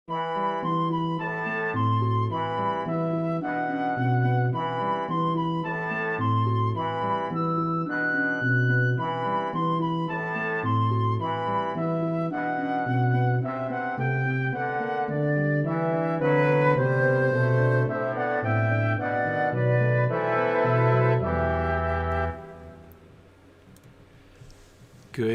Good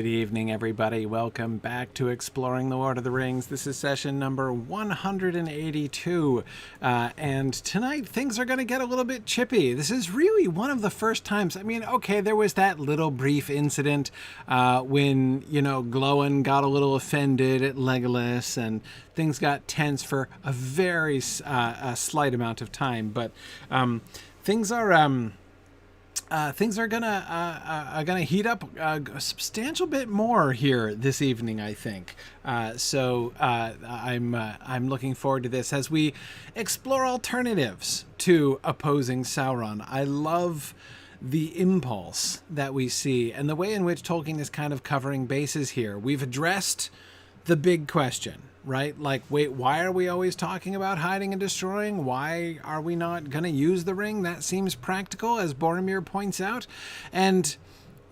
evening, everybody. Welcome back to Exploring the Lord of the Rings. This is session number 182. And tonight, things are going to get a little bit chippy. This is really one of the first times. I mean, okay, there was that little brief incident when, Glowin got a little offended at Legolas and things got tense for a very slight amount of time. But things are gonna heat up a substantial bit more here this evening, I think. So I'm looking forward to this as we explore alternatives to opposing Sauron. I love the impulse that we see and the way in which Tolkien is kind of covering bases here. We've addressed the big question, right? Like, wait, why are we always talking about hiding and destroying? Why are we not going to use the ring? That seems practical, as Boromir points out. And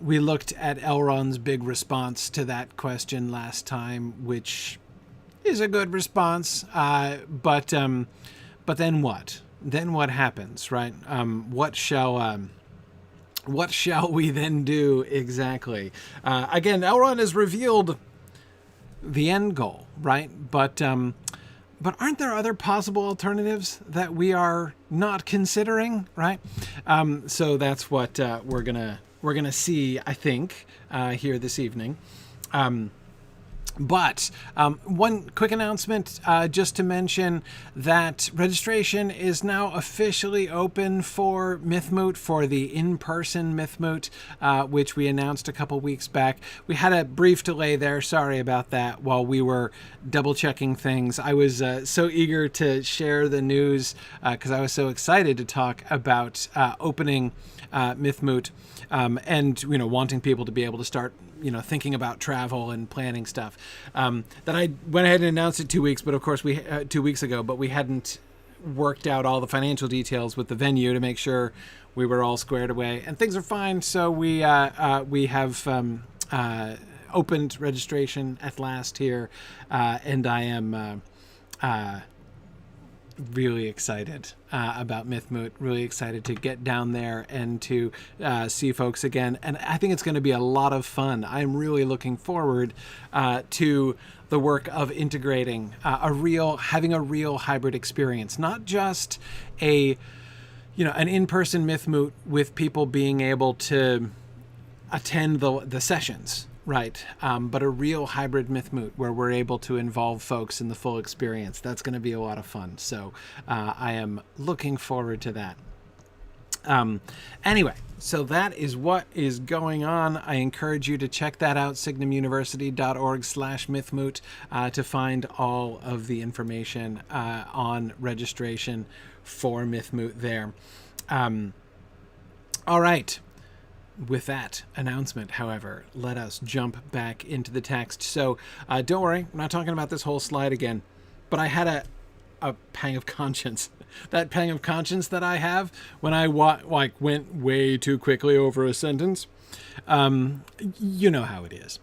we looked at Elrond's big response to that question last time, which is a good response. But then what? Then what happens, right? What shall we then do exactly? Again, Elrond has revealed the end goal, right? But aren't there other possible alternatives that we are not considering, right? So that's what we're gonna see, I think, here this evening. But one quick announcement, just to mention that registration is now officially open for Mythmoot, for the in-person Mythmoot, which we announced a couple weeks back. We had a brief delay there. Sorry about that while we were double-checking things. I was so eager to share the news because I was so excited to talk about opening Mythmoot and, wanting people to be able to start thinking about travel and planning stuff, that I went ahead and announced it 2 weeks, but of course 2 weeks ago, but we hadn't worked out all the financial details with the venue to make sure we were all squared away, and things are fine. So we have opened registration at last here, and I am really excited about Mythmoot, really excited to get down there and to see folks again. And I think it's going to be a lot of fun. I'm really looking forward to the work of integrating having a real hybrid experience, not just an in-person Mythmoot with people being able to attend the sessions, right? But a real hybrid Mythmoot where we're able to involve folks in the full experience. That's going to be a lot of fun. So I am looking forward to that. Anyway, so that is what is going on. I encourage you to check that out, signumuniversity.org/Mythmoot, to find all of the information on registration for Mythmoot there. All right. With that announcement, however, let us jump back into the text. So don't worry, I'm not talking about this whole slide again, but I had a pang of conscience. That pang of conscience that I have when I went way too quickly over a sentence. You know how it is.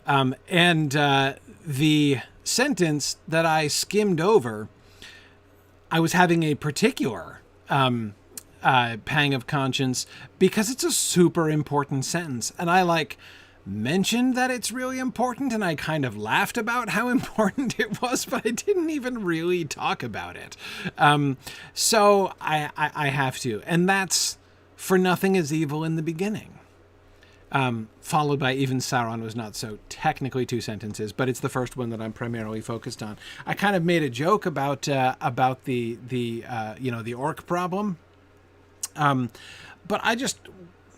And the sentence that I skimmed over, I was having a particular pang of conscience because it's a super important sentence, and I mentioned that it's really important, and I kind of laughed about how important it was, but I didn't even really talk about it. So I have to, and that's "for nothing is evil in the beginning," followed by "even Sauron was not so." Technically 2 sentences, but it's the first one that I'm primarily focused on. I kind of made a joke about the Orc Problem. But I just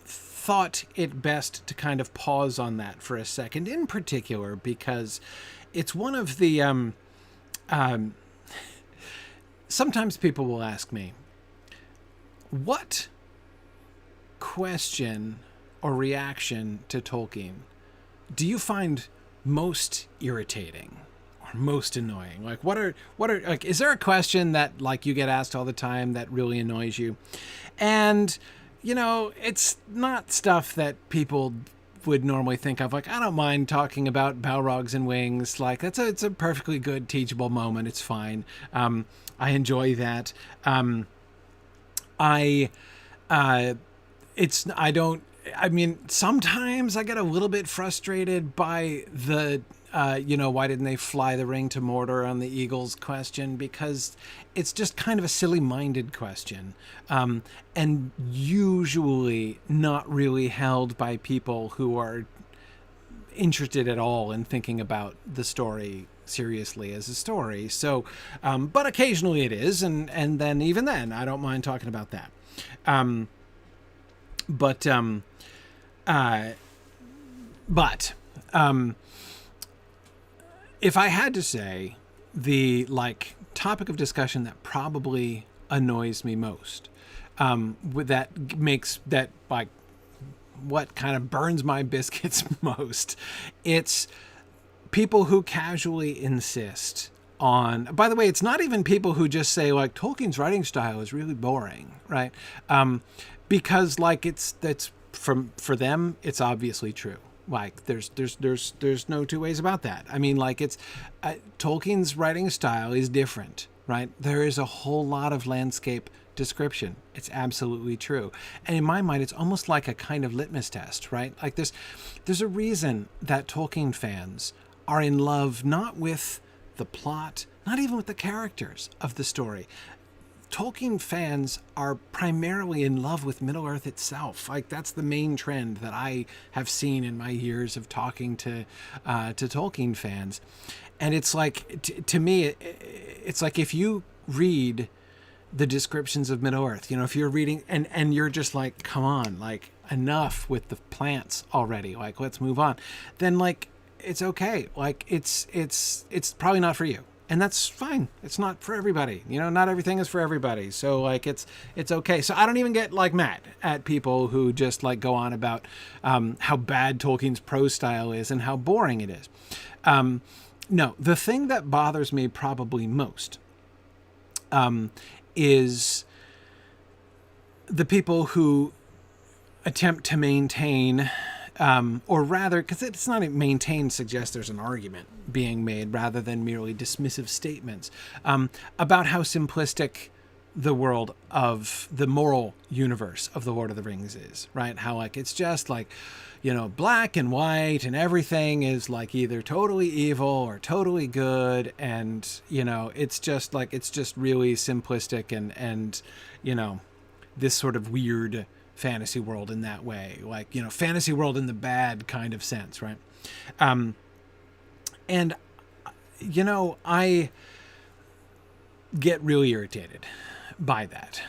thought it best to kind of pause on that for a second, in particular, because it's one of the, sometimes people will ask me, what question or reaction to Tolkien do you find most irritating or are most annoying? Like, what are like, is there a question that like you get asked all the time that really annoys you? And, you know, it's not stuff that people would normally think of. Like, I don't mind talking about Balrogs and wings. Like, it's a perfectly good teachable moment. It's fine. I enjoy that. I mean, sometimes I get a little bit frustrated by the, why didn't they fly the ring to Mordor on the Eagles question, because it's just kind of a silly-minded question, and usually not really held by people who are interested at all in thinking about the story seriously as a story. So, but occasionally it is, and then even then, I don't mind talking about that. If I had to say the like topic of discussion that probably annoys me most, that makes that like what kind of burns my biscuits most, it's people who casually insist on, by the way, it's not even people who just say like Tolkien's writing style is really boring, right? Because like that's for them, it's obviously true. Like there's no two ways about that. I mean, like it's Tolkien's writing style is different, right? There is a whole lot of landscape description. It's absolutely true. And in my mind, it's almost like a kind of litmus test, right? Like there's a reason that Tolkien fans are in love not with the plot, not even with the characters of the story. Tolkien fans are primarily in love with Middle-earth itself. Like that's the main trend that I have seen in my years of talking to Tolkien fans. And it's like, to me, it's like if you read the descriptions of Middle-earth, you know, if you're reading and you're just like, come on, like enough with the plants already, like let's move on, then like it's okay. Like it's probably not for you. And that's fine. It's not for everybody. You know, not everything is for everybody. So like it's okay. So I don't even get like mad at people who just like go on about how bad Tolkien's prose style is and how boring it is. No, the thing that bothers me probably most is the people who attempt to maintain, or rather, because it's not maintained suggests there's an argument being made rather than merely dismissive statements about how simplistic the world of the moral universe of the Lord of the Rings is, right? How like it's just like, you know, black and white and everything is like either totally evil or totally good. And, you know, it's just like, it's just really simplistic and, you know, this sort of weird fantasy world in that way, like, you know, fantasy world in the bad kind of sense, right? And, you know, I get really irritated by that.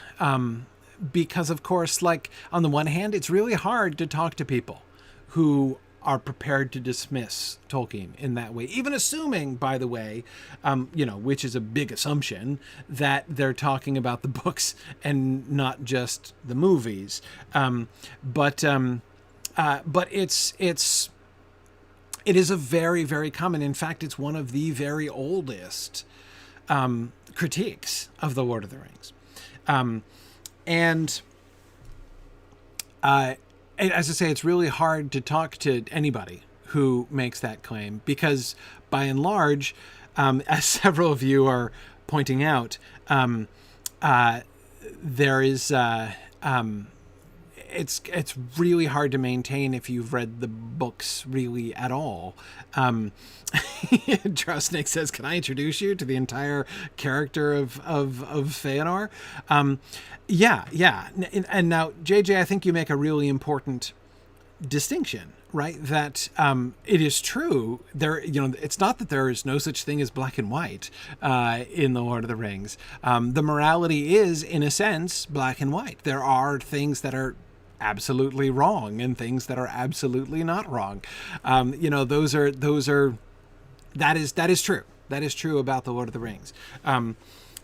Because of course, like on the one hand, it's really hard to talk to people who are prepared to dismiss Tolkien in that way, even assuming, by the way, you know, which is a big assumption, that they're talking about the books and not just the movies. But it is a very, very common. In fact, it's one of the very oldest critiques of the Lord of the Rings. As I say, it's really hard to talk to anybody who makes that claim because, by and large, as several of you are pointing out, there is it's really hard to maintain if you've read the books really at all. Drowsnake says, "Can I introduce you to the entire character of Feanor?" Yeah. And now, JJ, I think you make a really important distinction, right? That it is true. There, you know, it's not that there is no such thing as black and white in the Lord of the Rings. The morality is, in a sense, black and white. There are things that are absolutely wrong and things that are absolutely not wrong. You know, that is true. That is true about the Lord of the Rings.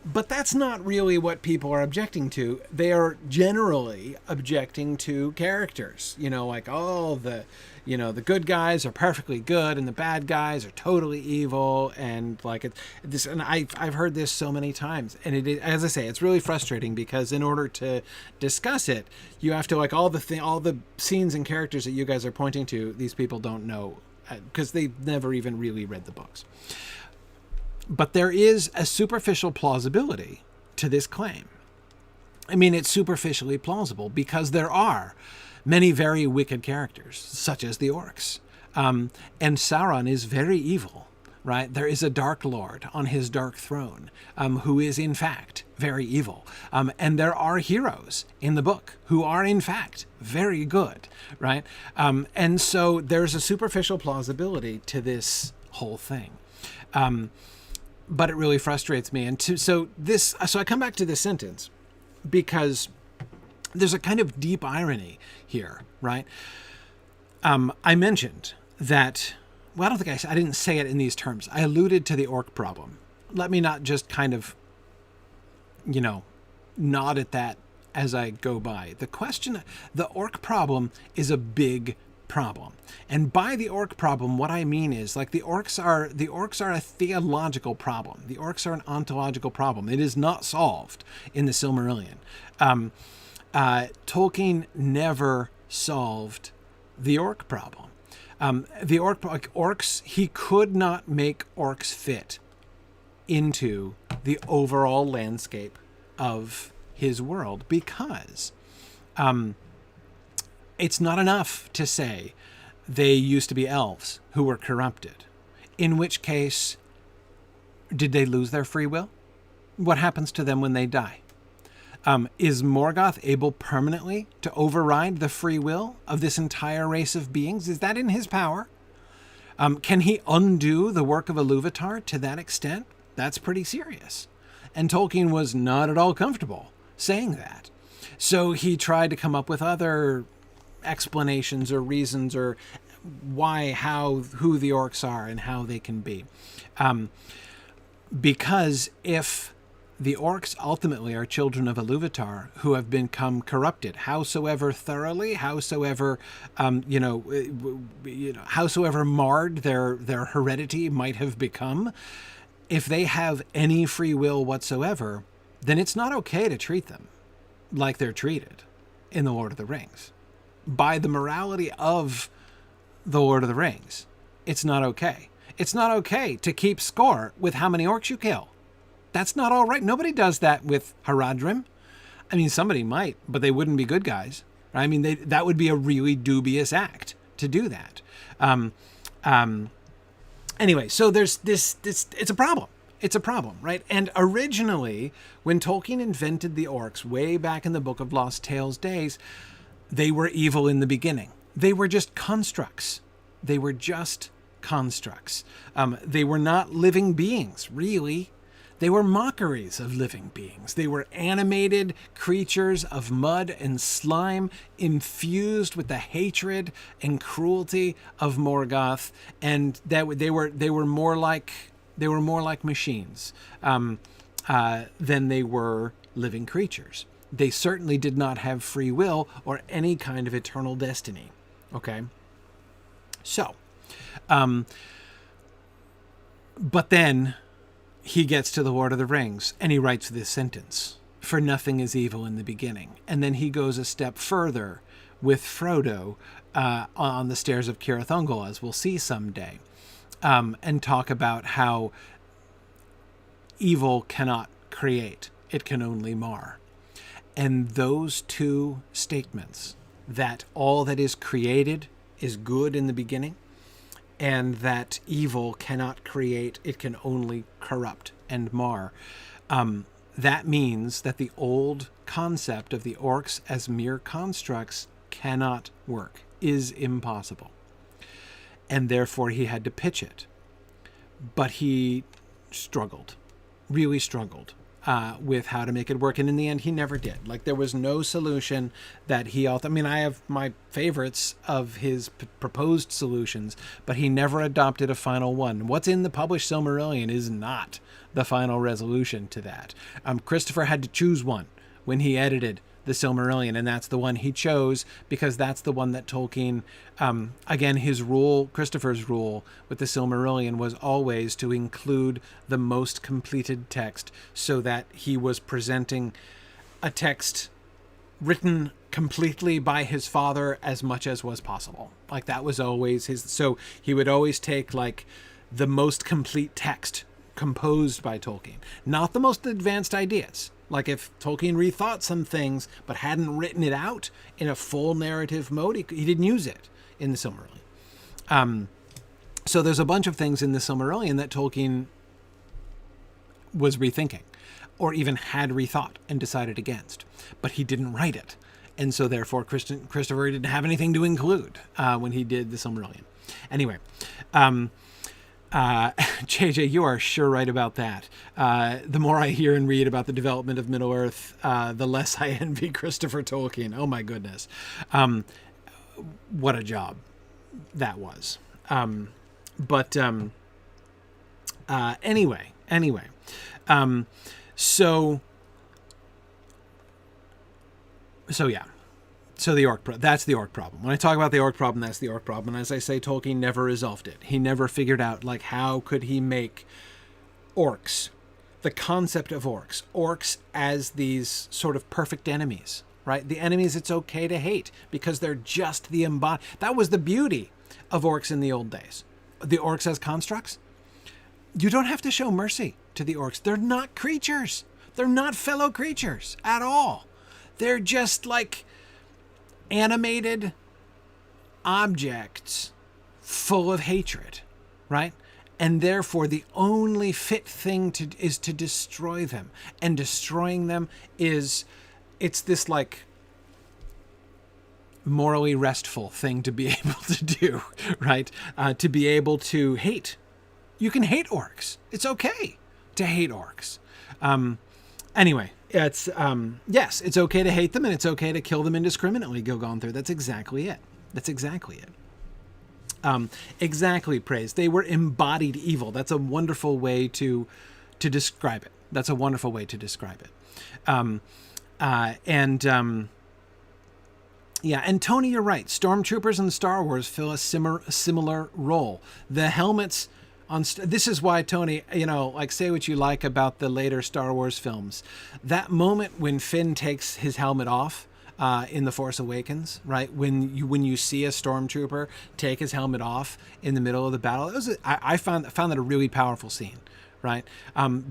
But that's not really what people are objecting to. They are generally objecting to characters, you know, like all the, the good guys are perfectly good and the bad guys are totally evil, and and I've heard this so many times, and it is, as I say, it's really frustrating because in order to discuss it, you have to all the scenes and characters that you guys are pointing to, these people don't know because they've never even really read the books. But there is a superficial plausibility to this claim. I mean, it's superficially plausible because there are many very wicked characters, such as the orcs. And Sauron is very evil, right? There is a Dark Lord on his dark throne who is, in fact, very evil. And there are heroes in the book who are, in fact, very good, right? And so there's a superficial plausibility to this whole thing. But it really frustrates me. And so I come back to this sentence because there's a kind of deep irony here, right? I mentioned that, well, I didn't say it in these terms. I alluded to the orc problem. Let me not just kind of, nod at that as I go by. The orc problem is a big problem. And by the orc problem, what I mean is the orcs are a theological problem. The orcs are an ontological problem. It is not solved in the Silmarillion. Tolkien never solved the orc problem. Orcs, he could not make orcs fit into the overall landscape of his world because it's not enough to say they used to be elves who were corrupted. In which case, did they lose their free will? What happens to them when they die? Is Morgoth able permanently to override the free will of this entire race of beings? Is that in his power? Can he undo the work of Iluvatar to that extent? That's pretty serious. And Tolkien was not at all comfortable saying that. So he tried to come up with other explanations or reasons or who the orcs are and how they can be. Because if the orcs ultimately are children of Iluvatar who have become corrupted, howsoever thoroughly, howsoever marred their heredity might have become, if they have any free will whatsoever, then it's not okay to treat them like they're treated in The Lord of the Rings. By the morality of The Lord of the Rings, it's not okay. It's not okay to keep score with how many orcs you kill. That's not all right. Nobody does that with Haradrim. I mean, somebody might, but they wouldn't be good guys. Right? I mean, that would be a really dubious act to do that. Anyway, so there's this, it's a problem. It's a problem, right? And originally, when Tolkien invented the orcs way back in the Book of Lost Tales days, they were evil in the beginning. They were just constructs. They were just constructs. They were not living beings, really. They were mockeries of living beings. They were animated creatures of mud and slime infused with the hatred and cruelty of Morgoth, and that they were more like machines than they were living creatures. They certainly did not have free will or any kind of eternal destiny. Okay? So, but then he gets to the Lord of the Rings and he writes this sentence, "For nothing is evil in the beginning." And then he goes a step further with Frodo on the stairs of Cirith Ungol, as we'll see someday, and talk about how evil cannot create, it can only mar. And those two statements, that all that is created is good in the beginning, and that evil cannot create, it can only corrupt and mar. That means that the old concept of the orcs as mere constructs cannot work, is impossible. And therefore he had to pitch it. But he struggled, really struggled with how to make it work. And in the end, he never did. There was no solution that he... I mean, I have my favorites of his proposed solutions, but he never adopted a final one. What's in the published Silmarillion is not the final resolution to that. Christopher had to choose one when he edited the Silmarillion, and that's the one he chose because that's the one that Tolkien, again, his rule, Christopher's rule with the Silmarillion was always to include the most completed text so that he was presenting a text written completely by his father as much as was possible. Like that was always his, so he would always take like the most complete text composed by Tolkien, not the most advanced ideas. Like if Tolkien rethought some things but hadn't written it out in a full narrative mode, he didn't use it in the Silmarillion. So there's a bunch of things in the Silmarillion that Tolkien was rethinking or even had rethought and decided against, but he didn't write it. And so therefore Christopher didn't have anything to include when he did the Silmarillion. Anyway, JJ, you are sure right about that. The more I hear and read about the development of Middle-earth, the less I envy Christopher Tolkien. Oh my goodness. What a job that was. Anyway. So yeah. So that's the Orc Problem. When I talk about the Orc Problem, that's the Orc Problem. And as I say, Tolkien never resolved it. He never figured out, like, how could he make orcs, the concept of orcs as these sort of perfect enemies, right? The enemies it's okay to hate because they're just the that was the beauty of orcs in the old days. The orcs as constructs, you don't have to show mercy to the orcs. They're not creatures. They're not fellow creatures at all. They're just like animated objects full of hatred, right? And therefore the only fit thing is to destroy them. And destroying them it's this like morally restful thing to be able to do, right? To be able to hate. You can hate orcs. It's okay to hate orcs. Anyway, it's yes, it's okay to hate them and it's okay to kill them indiscriminately, Gilgonthur. That's exactly it. Exactly, Praise. They were embodied evil. That's a wonderful way to describe it. Yeah, and Tony, you're right. Stormtroopers in Star Wars fill a similar role. The helmets this is why, Tony, like, say what you like about the later Star Wars films. That moment when Finn takes his helmet off in The Force Awakens, right? When you see a stormtrooper take his helmet off in the middle of the battle, I found that a really powerful scene, right?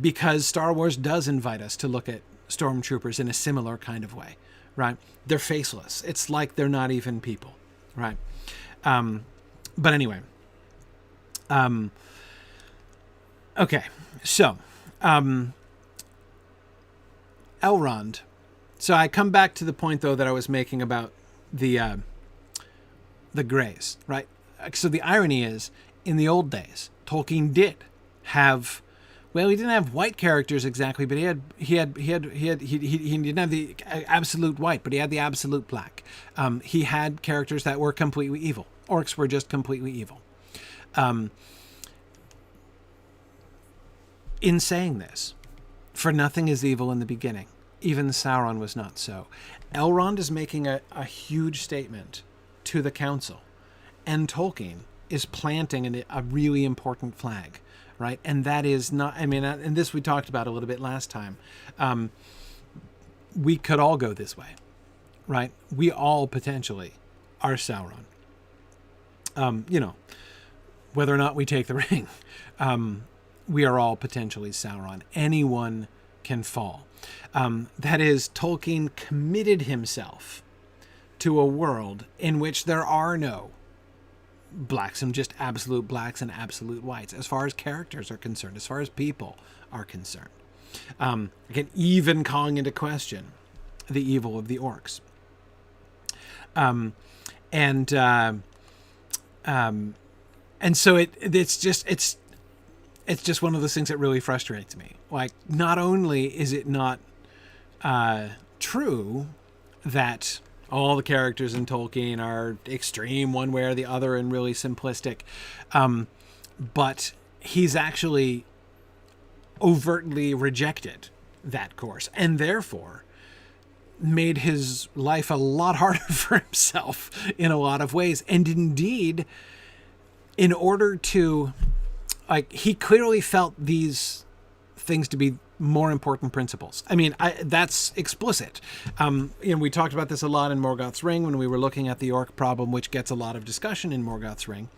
Because Star Wars does invite us to look at stormtroopers in a similar kind of way, right? They're faceless. It's like they're not even people, right? But anyway. Okay, so Elrond. So I come back to the point, though, that I was making about the Greys, right? So the irony is, in the old days, Tolkien did have, well, he didn't have white characters exactly, but he didn't have the absolute white, but he had the absolute black. He had characters that were completely evil. Orcs were just completely evil. In saying this, for nothing is evil in the beginning. Even Sauron was not so. Elrond is making a huge statement to the council, and Tolkien is planting a really important flag, right? And that is not, and this we talked about a little bit last time. We could all go this way, right? We all potentially are Sauron. Whether or not we take the ring, we are all potentially Sauron. Anyone can fall. That is, Tolkien committed himself to a world in which there are no blacks and just absolute blacks and absolute whites, as far as characters are concerned, as far as people are concerned. Again, even calling into question the evil of the orcs. And so it's just one of those things that really frustrates me. Like, not only is it not true that all the characters in Tolkien are extreme one way or the other and really simplistic, but he's actually overtly rejected that course. And therefore, made his life a lot harder for himself in a lot of ways. And indeed, in order to, like, he clearly felt these things to be more important principles. I mean, that's explicit. We talked about this a lot in Morgoth's Ring when we were looking at the Orc Problem, which gets a lot of discussion in Morgoth's Ring.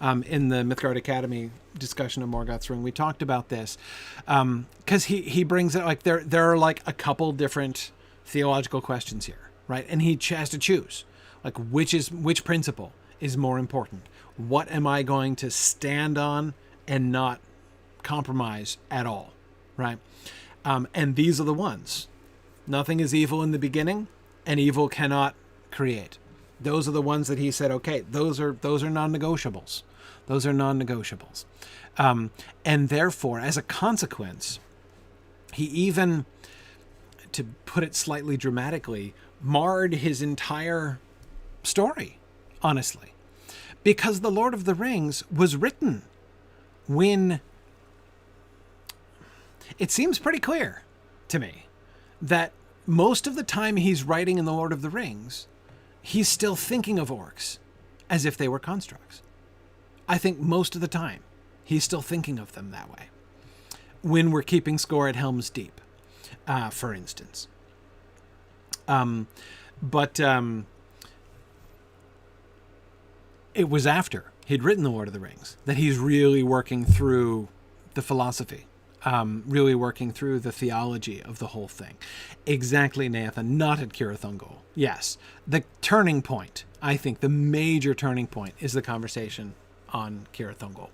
In the Mythgard Academy discussion of Morgoth's Ring, we talked about this because he brings it, like, there are like a couple different theological questions here, right? And he has to choose, like, which principle is more important. What am I going to stand on and not compromise at all, right? And these are the ones. Nothing is evil in the beginning, and evil cannot create. Those are the ones that he said, okay, those are non-negotiables. Those are non-negotiables. And therefore, as a consequence, he even, to put it slightly dramatically, marred his entire story, honestly. Because The Lord of the Rings was written when it seems pretty clear to me that most of the time he's writing in The Lord of the Rings, he's still thinking of orcs as if they were constructs. I think most of the time he's still thinking of them that way. When we're keeping score at Helm's Deep, for instance. But it was after he'd written The Lord of the Rings that he's really working through the philosophy, really working through the theology of the whole thing. Exactly, Nathan, not at Cirith Ungol. Yes, the turning point, I think the major turning point, is the conversation on Cirith Ungol.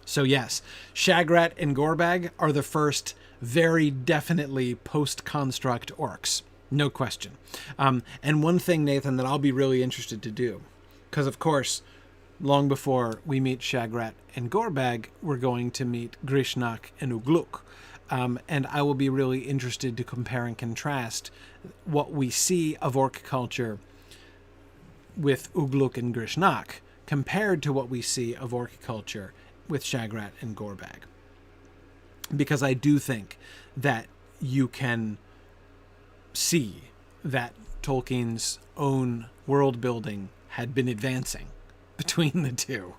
So yes, Shagrat and Gorbag are the first very definitely post-construct orcs. No question. And one thing, Nathan, that I'll be really interested to do, because of course, long before we meet Shagrat and Gorbag, we're going to meet Grishnak and Ugluk. And I will be really interested to compare and contrast what we see of orc culture with Ugluk and Grishnak compared to what we see of orc culture with Shagrat and Gorbag. Because I do think that you can see that Tolkien's own world building had been advancing between the two.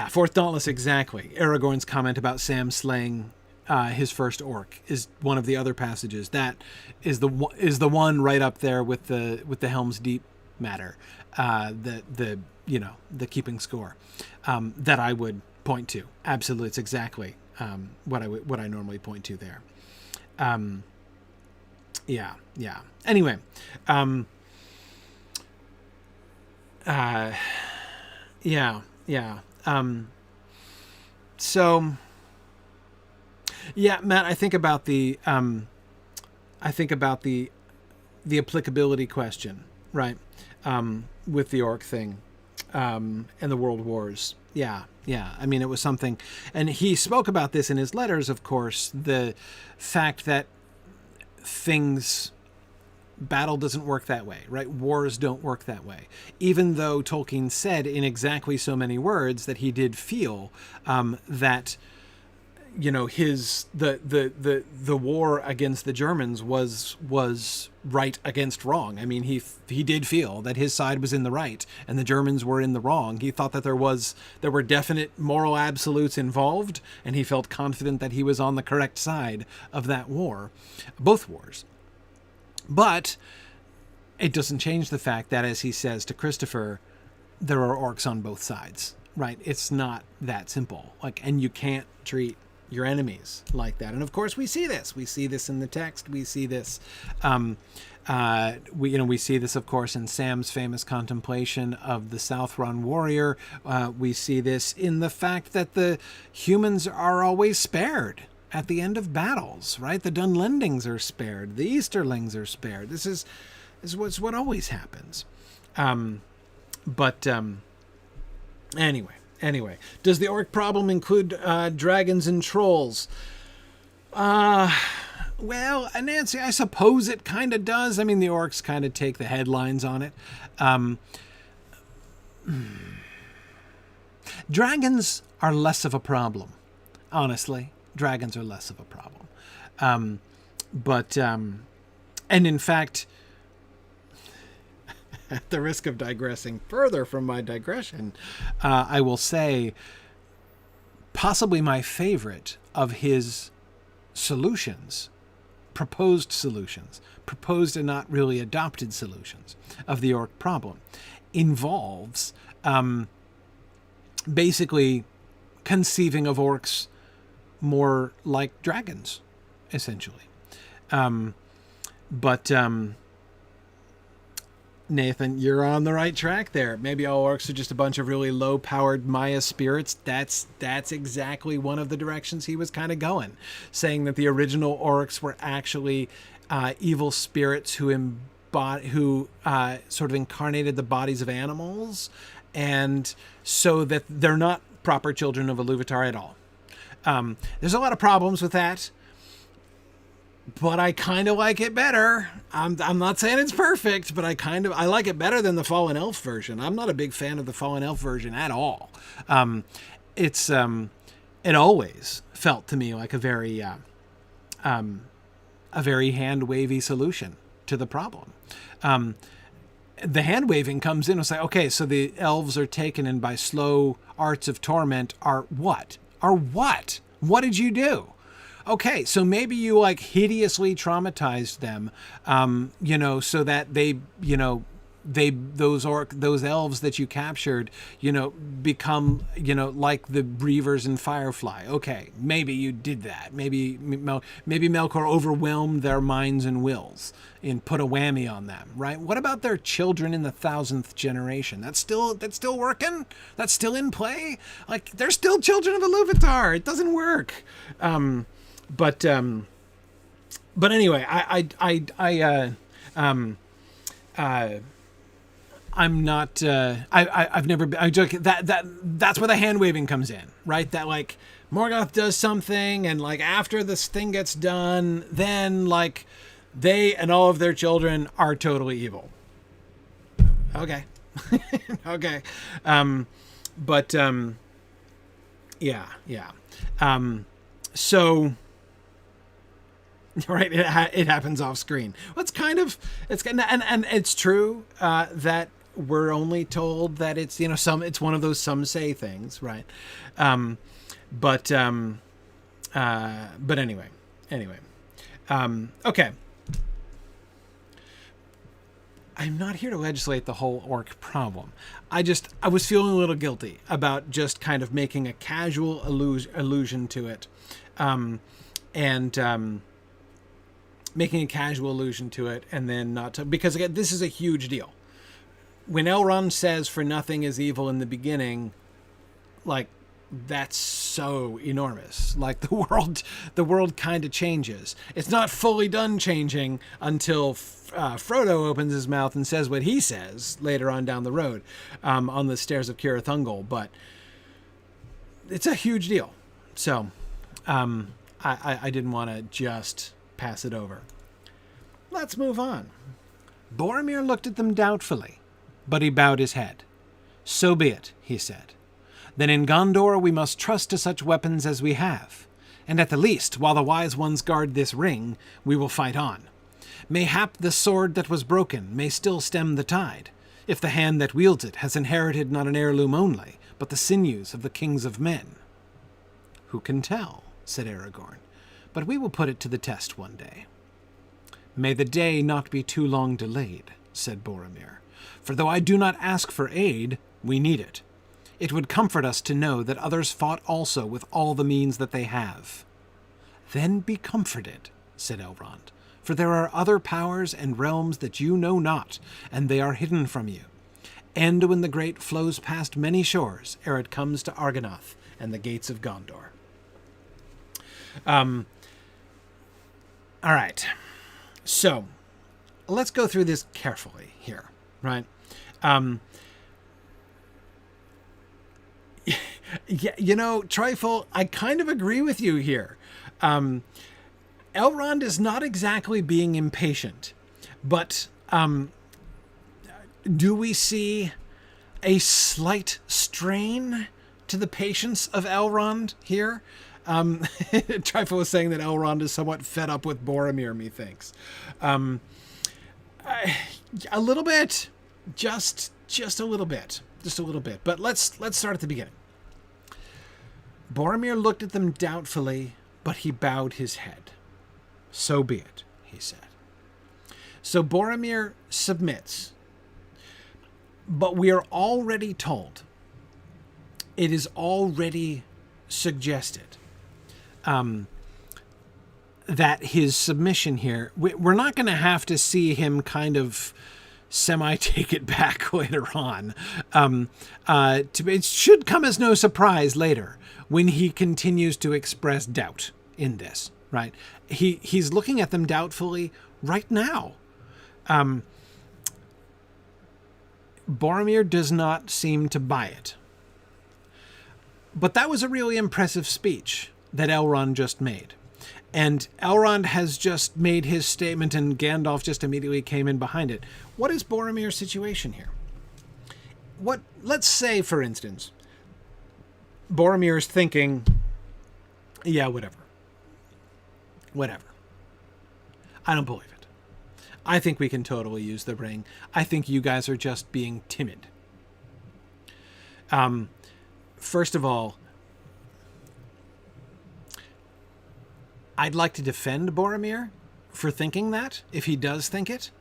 Fourth Dauntless, exactly. Aragorn's comment about Sam slaying his first orc is one of the other passages. That is the one right up there with the Helm's Deep matter, the keeping score, that I would point to. Absolutely, it's exactly what I normally point to there. Anyway, so yeah, Matt, I think about the applicability question, right? With the orc thing, and the world wars. Yeah. I mean, it was something, and he spoke about this in his letters, of course, the fact that battle doesn't work that way, right? Wars don't work that way. Even though Tolkien said in exactly so many words that he did feel that, the war against the Germans was right against wrong. I mean, he did feel that his side was in the right and the Germans were in the wrong. He thought that there were definite moral absolutes involved, and he felt confident that he was on the correct side of that war, both wars. But it doesn't change the fact that, as he says to Christopher, there are orcs on both sides, right? It's not that simple. And you can't treat your enemies like that. And of course, we see this. We see this in the text. We see this. We see this, of course, in Sam's famous contemplation of the Southron warrior. We see this in the fact that the humans are always spared at the end of battles, right? The Dunlendings are spared. The Easterlings are spared. This is what always happens. Anyway, does the orc problem include dragons and trolls? Well, Nancy, I suppose it kind of does. I mean, the orcs kind of take the headlines on it. Dragons are less of a problem, honestly. Dragons are less of a problem. But and in fact, at the risk of digressing further from my digression, I will say possibly my favorite of his solutions, proposed and not really adopted solutions of the orc problem, involves basically conceiving of orcs more like dragons, essentially. But Nathan, you're on the right track there. Maybe all orcs are just a bunch of really low-powered Maya spirits. That's exactly one of the directions he was kind of going, saying that the original orcs were actually evil spirits who sort of incarnated the bodies of animals, and so that they're not proper children of Iluvatar at all. There's a lot of problems with that, but I kind of like it better. I'm not saying it's perfect, but I like it better than the Fallen Elf version. I'm not a big fan of the Fallen Elf version at all. It always felt to me like a very hand-wavy solution to the problem. The hand-waving comes in and say, okay, so the elves are taken, and by slow arts of torment are what? What did you do? Okay, so maybe you like hideously traumatized them, so that those elves that you captured, become, like the Reavers in Firefly. Okay, maybe you did that. Maybe Melkor overwhelmed their minds and wills and put a whammy on them, right? What about their children in the 1000th generation? That's still working? That's still in play? Like, they're still children of Iluvatar. It doesn't work. But anyway, I'm not. I've never been. That's where the hand waving comes in, right? That like Morgoth does something, and like after this thing gets done, then like they and all of their children are totally evil. Okay, okay, yeah. So. Right, it happens off screen. Well, and it's true that we're only told that it's it's one of those some say things, right? But anyway, okay. I'm not here to legislate the whole orc problem. I was feeling a little guilty about just kind of making a casual allusion to it, making a casual allusion to it, and then not to, because again, this is a huge deal. When Elrond says "for nothing is evil" in the beginning, like, that's so enormous. Like, the world kind of changes. It's not fully done changing until Frodo opens his mouth and says what he says later on down the road, on the stairs of Cirith Ungol. But it's a huge deal. So, I didn't want to just pass it over. Let's move on. Boromir looked at them doubtfully, but he bowed his head. So be it, he said. Then in Gondor we must trust to such weapons as we have, and at the least, while the wise ones guard this ring, we will fight on. Mayhap the sword that was broken may still stem the tide, if the hand that wields it has inherited not an heirloom only, but the sinews of the kings of men. Who can tell, said Aragorn, but we will put it to the test one day. May the day not be too long delayed, said Boromir, for though I do not ask for aid, we need it. It would comfort us to know that others fought also with all the means that they have. Then be comforted, said Elrond, for there are other powers and realms that you know not, and they are hidden from you. Anduin the Great flows past many shores ere it comes to Argonath and the gates of Gondor. All right. So, let's go through this carefully here, right? Yeah, Trifle, I kind of agree with you here. Elrond is not exactly being impatient, but do we see a slight strain to the patience of Elrond here? Trifle was saying that Elrond is somewhat fed up with Boromir, methinks. A little bit. Just a little bit. Just a little bit. But let's start at the beginning. Boromir looked at them doubtfully, but he bowed his head. So be it, he said. So Boromir submits. But we are already told, it is already suggested, that his submission here, we're not going to have to see him kind of semi-take it back later on. It should come as no surprise later when he continues to express doubt in this, right? He's looking at them doubtfully right now. Boromir does not seem to buy it. But that was a really impressive speech that Elrond just made. And Elrond has just made his statement and Gandalf just immediately came in behind it. What is Boromir's situation here? Let's say, for instance, Boromir is thinking, yeah, whatever. I don't believe it. I think we can totally use the ring. I think you guys are just being timid. First of all, I'd like to defend Boromir for thinking that, if he does think it.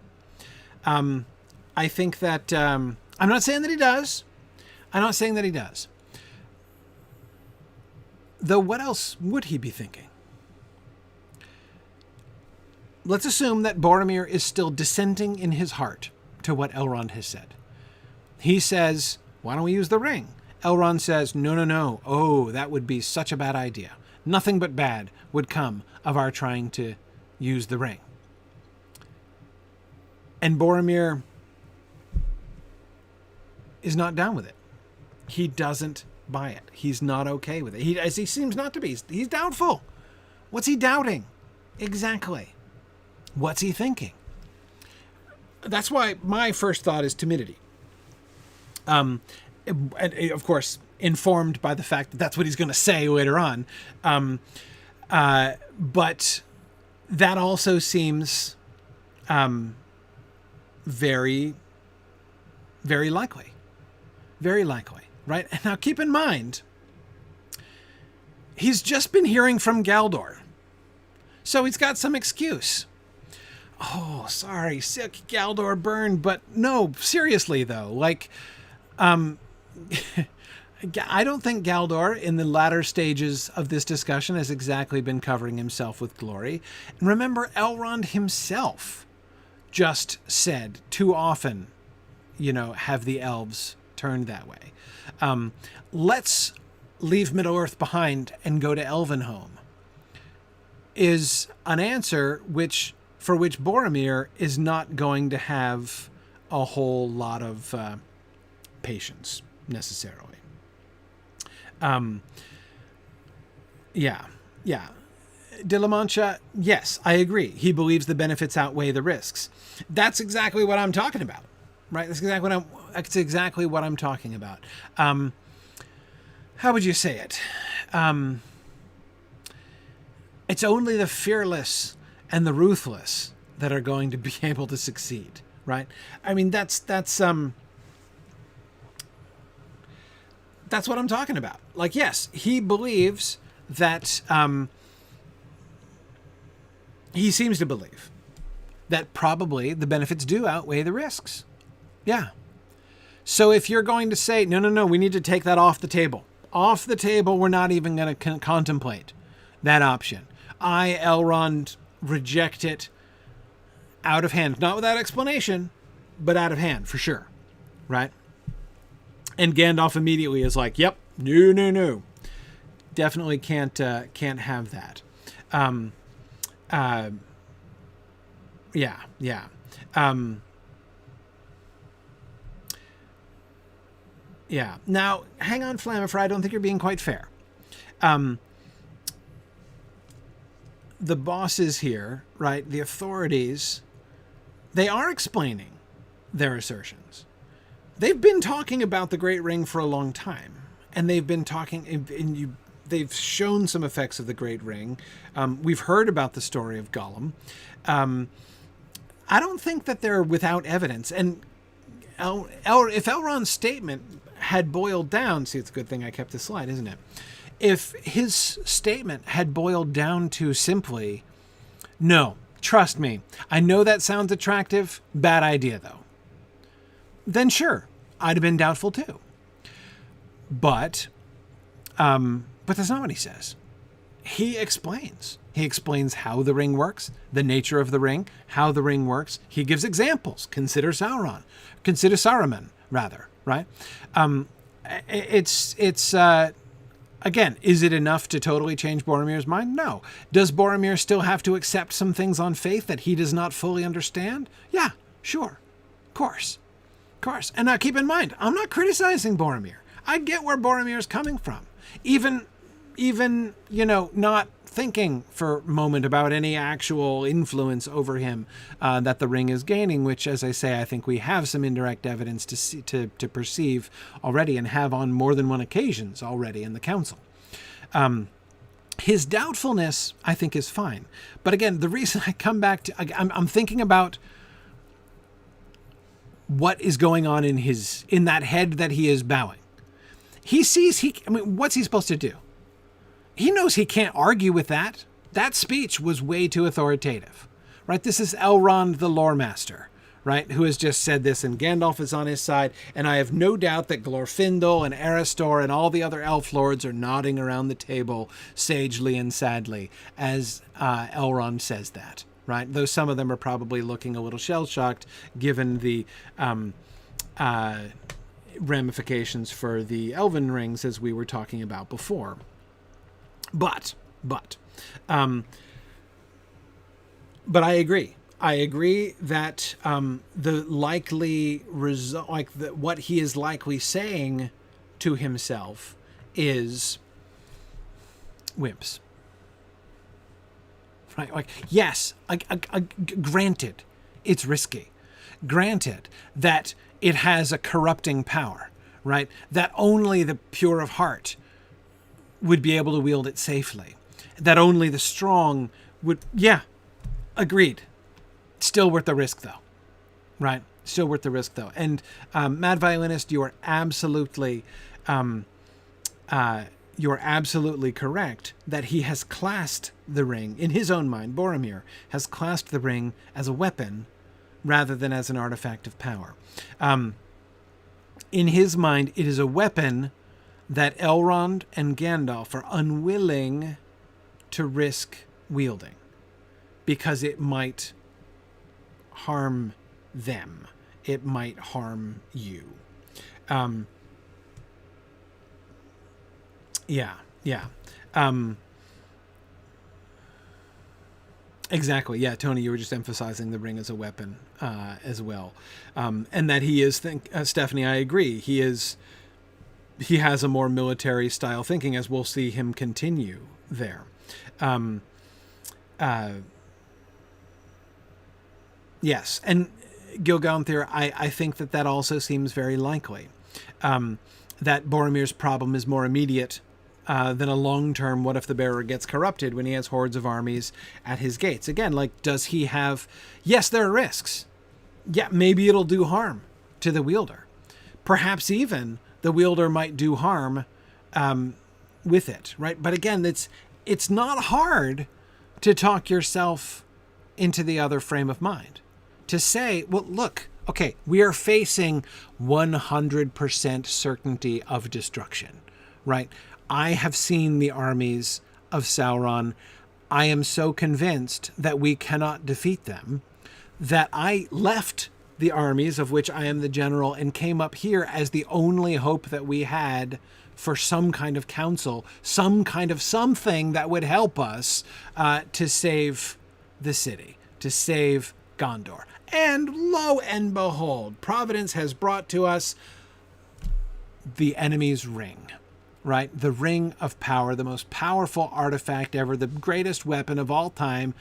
I think that, I'm not saying that he does. I'm not saying that he does. Though what else would he be thinking? Let's assume that Boromir is still dissenting in his heart to what Elrond has said. He says, why don't we use the ring? Elrond says, no. Oh, that would be such a bad idea. Nothing but bad would come of our trying to use the ring. And Boromir is not down with it. He doesn't buy it. He's not okay with it. As he seems not to be. He's doubtful. What's he doubting? Exactly. What's he thinking? That's why my first thought is timidity. And of course, informed by the fact that that's what he's going to say later on. But that also seems very, very likely. Very likely, right? And now keep in mind, he's just been hearing from Galdor. So he's got some excuse. Oh, sorry, sick, Galdor burned. But no, seriously though, like, I don't think Galdor in the latter stages of this discussion has exactly been covering himself with glory. And remember, Elrond himself just said too often, have the elves turned that way. Let's leave Middle-earth behind and go to Elvenhome is an answer for which Boromir is not going to have a whole lot of patience necessarily. De La Mancha, yes, I agree. He believes the benefits outweigh the risks. That's exactly what I'm talking about, right? That's exactly what I'm talking about. How would you say it? It's only the fearless and the ruthless that are going to be able to succeed, right? I mean, that's what I'm talking about. Like, yes, he believes that, he seems to believe that probably the benefits do outweigh the risks. Yeah. So if you're going to say, no, we need to take that off the table. Off the table, we're not even going to contemplate that option. I, Elrond, reject it out of hand. Not without explanation, but out of hand, for sure. Right? And Gandalf immediately is like, yep, no. Definitely can't have that. Now, hang on, Flammifer, I don't think you're being quite fair. The bosses here, right, the authorities, they are explaining their assertions. They've been talking about the Great Ring for a long time. And they've been talking, and they've shown some effects of the Great Ring. We've heard about the story of Gollum. I don't think that they're without evidence. And if Elrond's statement had boiled down, see, it's a good thing I kept this slide, isn't it? If his statement had boiled down to simply, no, trust me, I know that sounds attractive, bad idea though, then sure, I'd have been doubtful too. But that's not what he says. He explains. He explains how the ring works, the nature of the ring, how the ring works. He gives examples. Consider Saruman, rather, right? Again, is it enough to totally change Boromir's mind? No. Does Boromir still have to accept some things on faith that he does not fully understand? Yeah, sure. Of course. And now keep in mind, I'm not criticizing Boromir. I get where Boromir's coming from. Even, not thinking for a moment about any actual influence over him that the ring is gaining, which, as I say, I think we have some indirect evidence to perceive already, and have on more than one occasions already in the council. His doubtfulness, I think, is fine. But again, the reason I come back to, I'm thinking about what is going on in that head that he is bowing. He sees, what's he supposed to do? He knows he can't argue with that. That speech was way too authoritative, right? This is Elrond, the lore master, right? Who has just said this, and Gandalf is on his side. And I have no doubt that Glorfindel and Erestor and all the other elf lords are nodding around the table sagely and sadly as Elrond says that, right? Though some of them are probably looking a little shell-shocked given the ramifications for the elven rings, as we were talking about before. But I agree. I agree that the likely result, what he is likely saying to himself, is wimps. Right? Yes, granted, it's risky. Granted that it has a corrupting power, right? That only the pure of heart would be able to wield it safely. That only the strong would... Yeah, agreed. Still worth the risk, though. Right? Still worth the risk, though. And Mad Violinist, you are absolutely correct that he has classed the ring, in his own mind, Boromir, has classed the ring as a weapon rather than as an artifact of power. In his mind, it is a weapon that Elrond and Gandalf are unwilling to risk wielding because it might harm them. It might harm you. Exactly. Yeah, Tony, you were just emphasizing the ring as a weapon as well. And that he is, Stephanie, I agree. He has a more military style thinking, as we'll see him continue there. Yes. And Gilgalthyr, I think that also seems very likely. That Boromir's problem is more immediate than a long-term, what if the bearer gets corrupted when he has hordes of armies at his gates? Again, does he have... Yes, there are risks. Yeah, maybe it'll do harm to the wielder. Perhaps even the wielder might do harm with it, right? But again, it's not hard to talk yourself into the other frame of mind. To say, well, look, okay, we are facing 100% certainty of destruction, right? I have seen the armies of Sauron. I am so convinced that we cannot defeat them that I left the armies of which I am the general and came up here as the only hope that we had for some kind of counsel, some kind of something that would help us to save the city, to save Gondor. And lo and behold, Providence has brought to us the enemy's ring, right? The ring of power, the most powerful artifact ever, the greatest weapon of all time.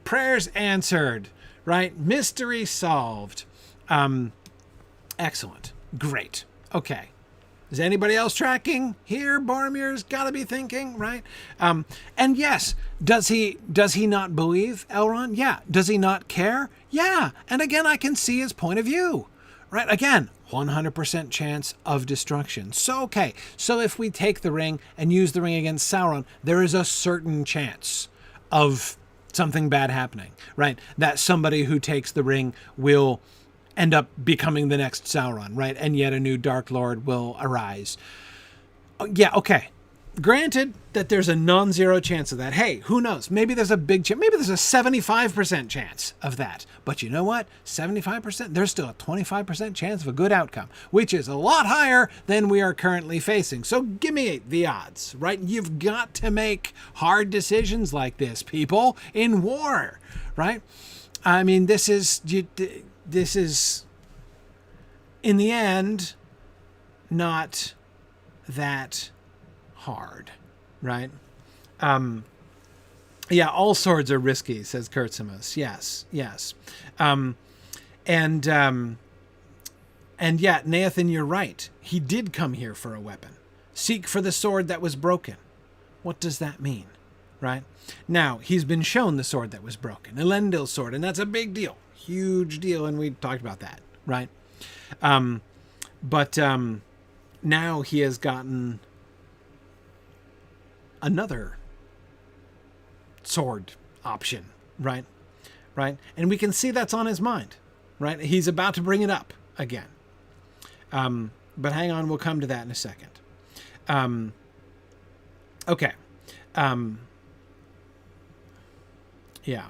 Prayers answered, right? Mystery solved. Excellent. Great. Okay. Is anybody else tracking here? Boromir's got to be thinking, right? And yes, does he not believe Elrond? Yeah. Does he not care? Yeah. And again, I can see his point of view, right? Again, 100% chance of destruction. So, okay. So if we take the ring and use the ring against Sauron, there is a certain chance of something bad happening, right? That somebody who takes the ring will end up becoming the next Sauron, right? And yet a new Dark Lord will arise. Yeah, okay. Granted that there's a non-zero chance of that. Hey, who knows? Maybe there's a big chance. Maybe there's a 75% chance of that. But you know what? 75%, there's still a 25% chance of a good outcome, which is a lot higher than we are currently facing. So give me the odds, right? You've got to make hard decisions like this, people, in war, right? I mean, this is, in the end, not that hard, right? Yeah, all swords are risky, says Kurtzimus. Yes. And yet, Nathan, you're right. He did come here for a weapon. Seek for the sword that was broken. What does that mean, right? Now, he's been shown the sword that was broken, Elendil's sword, and that's a big deal. Huge deal, and we talked about that, right? But now he has gotten another sword option, right? And we can see that's on his mind, right? He's about to bring it up again. But hang on, we'll come to that in a second. Okay. Yeah.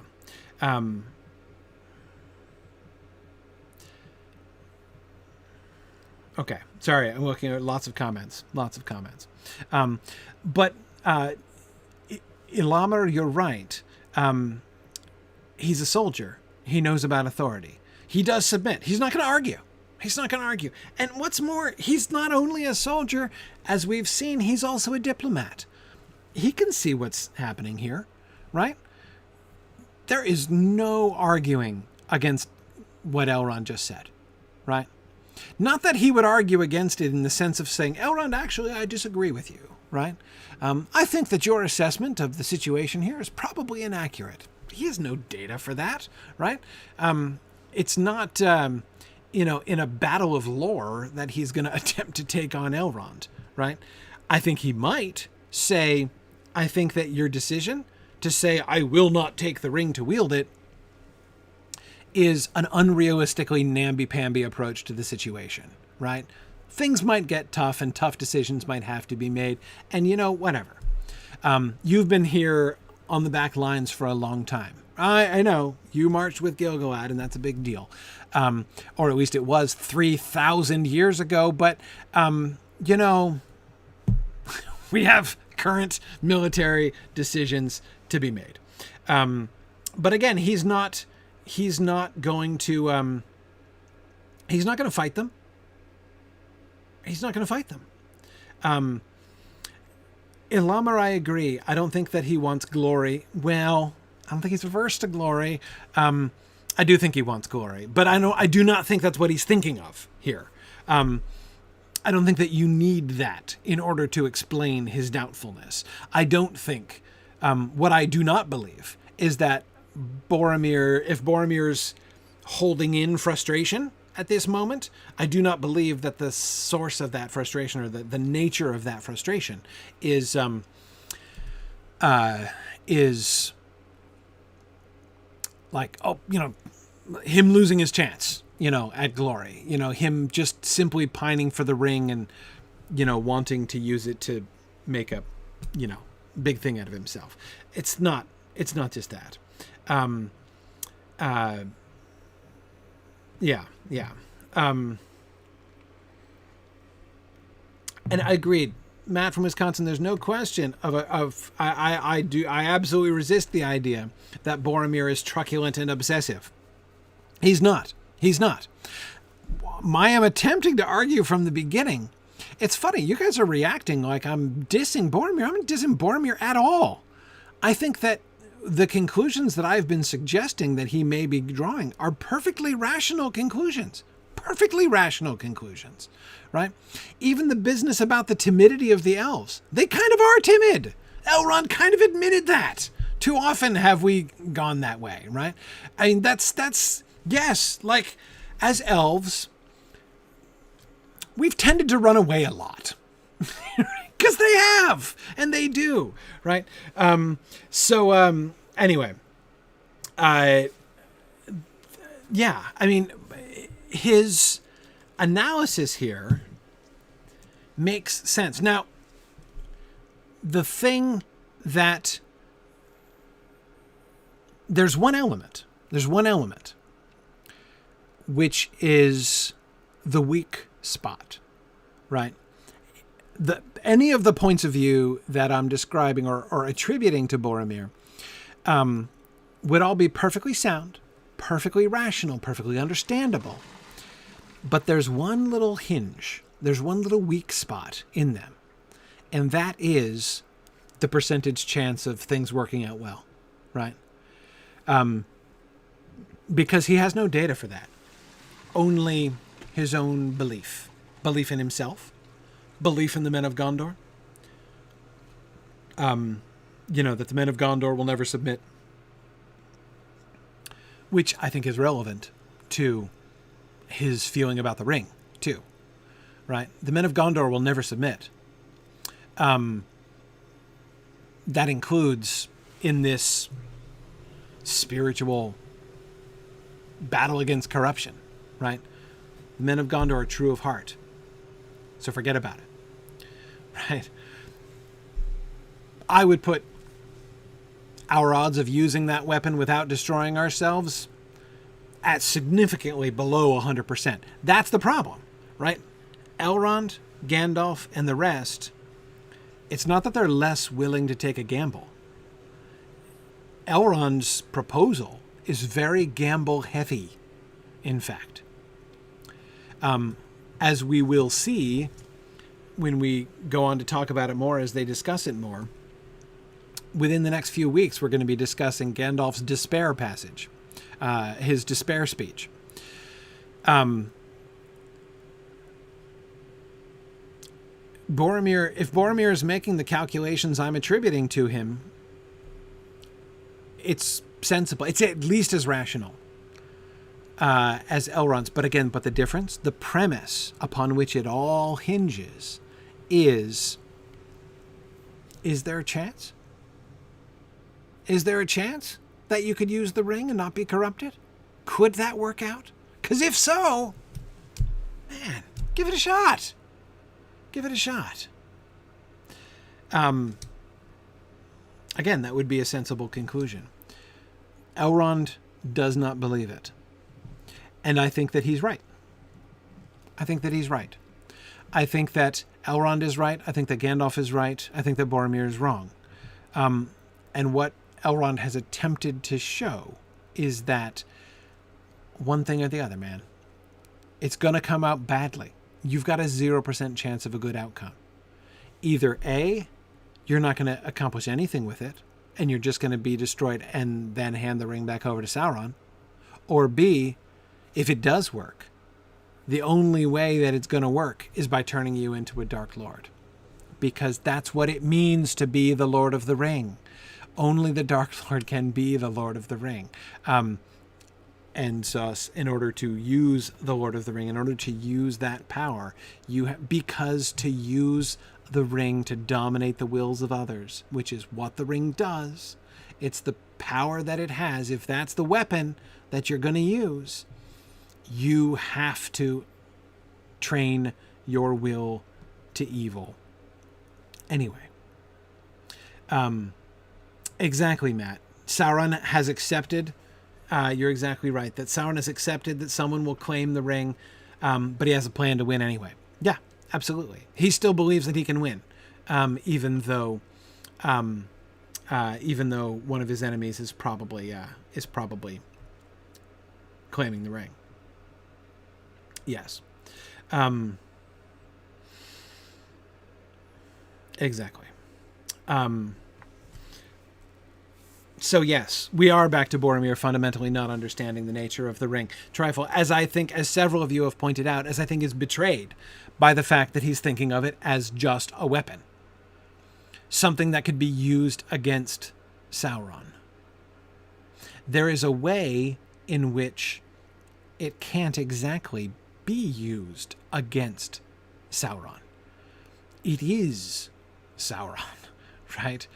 Okay. Sorry, I'm looking at lots of comments. But Ilamar, you're right. He's a soldier. He knows about authority. He does submit. He's not going to argue. And what's more, he's not only a soldier, as we've seen, he's also a diplomat. He can see what's happening here, right? There is no arguing against what Elrond just said, right? Not that he would argue against it in the sense of saying, Elrond, actually, I disagree with you, right? I think that your assessment of the situation here is probably inaccurate. He has no data for that, right? It's not, in a battle of lore that he's going to attempt to take on Elrond, right? I think he might say, I think that your decision to say, I will not take the ring to wield it, is an unrealistically namby-pamby approach to the situation, right? Things might get tough and tough decisions might have to be made. And, whatever. You've been here on the back lines for a long time. I know you marched with Gil-galad, and that's a big deal. Or at least it was 3,000 years ago. But, we have current military decisions to be made. But again, he's not going to fight them. Ilamar, I agree. I don't think that he wants glory. Well, I don't think he's averse to glory. I do think he wants glory, but I do not think that's what he's thinking of here. I don't think that you need that in order to explain his doubtfulness. I don't think, what I do not believe is that if Boromir's holding in frustration at this moment, I do not believe that the source of that frustration or the nature of that frustration is like, him losing his chance, at glory, him just simply pining for the ring and, wanting to use it to make a, big thing out of himself. It's not just that. Yeah. And I agreed, Matt from Wisconsin, there's no question I absolutely resist the idea that Boromir is truculent and obsessive. He's not. I am attempting to argue from the beginning. It's funny, you guys are reacting like I'm dissing Boromir. I'm not dissing Boromir at all. I think that the conclusions that I've been suggesting that he may be drawing are perfectly rational conclusions. perfectly rational conclusions, right? Even the business about the timidity of the elves, they kind of are timid. Elrond kind of admitted that. Too often have we gone that way, right? I mean, that's yes, like, as elves, we've tended to run away a lot. Because they have, and they do, right? Anyway, yeah, I mean, his analysis here makes sense. Now, the thing that there's one element, which is the weak spot, right? Any of the points of view that I'm describing or attributing to Boromir would all be perfectly sound, perfectly rational, perfectly understandable. But there's one little hinge, there's one little weak spot in them, and that is the percentage chance of things working out well, right? Because he has no data for that. Only his own belief in himself, belief in the men of Gondor. That the men of Gondor will never submit, which I think is relevant to his feeling about the ring too, right? The men of Gondor will never submit. That includes in this spiritual battle against corruption, right? The men of Gondor are true of heart, so forget about it, right? I would put our odds of using that weapon without destroying ourselves at significantly below 100%. That's the problem, right? Elrond, Gandalf, and the rest, it's not that they're less willing to take a gamble. Elrond's proposal is very gamble heavy, in fact. As we will see when we go on to talk about it more as they discuss it more, within the next few weeks, we're going to be discussing Gandalf's despair passage, his despair speech. If Boromir is making the calculations I'm attributing to him, it's sensible. It's at least as rational as Elrond's. But the difference, the premise upon which it all hinges is there a chance? Is there a chance that you could use the ring and not be corrupted? Could that work out? Because if so, man, give it a shot. Give it a shot. Again, that would be a sensible conclusion. Elrond does not believe it. And I think that he's right. I think that Elrond is right. I think that Gandalf is right. I think that Boromir is wrong. And what Elrond has attempted to show is that one thing or the other, man. It's going to come out badly. You've got a 0% chance of a good outcome. Either A, you're not going to accomplish anything with it, and you're just going to be destroyed and then hand the ring back over to Sauron. Or B, if it does work, the only way that it's going to work is by turning you into a Dark Lord. Because that's what it means to be the Lord of the Ring. Only the Dark Lord can be the Lord of the Ring. And so in order to use the Lord of the Ring, in order to use that power, because to use the ring to dominate the wills of others, which is what the ring does, it's the power that it has. If that's the weapon that you're going to use, you have to train your will to evil. Anyway, exactly, Matt. Sauron has accepted. You're exactly right. That Sauron has accepted that someone will claim the ring, but he has a plan to win anyway. Yeah, absolutely. He still believes that he can win, even though one of his enemies is probably claiming the ring. Yes. Exactly. So yes, we are back to Boromir fundamentally not understanding the nature of the ring. Trifle, as I think, as several of you have pointed out, as I think is betrayed by the fact that he's thinking of it as just a weapon. Something that could be used against Sauron. There is a way in which it can't exactly be used against Sauron. It is Sauron, right?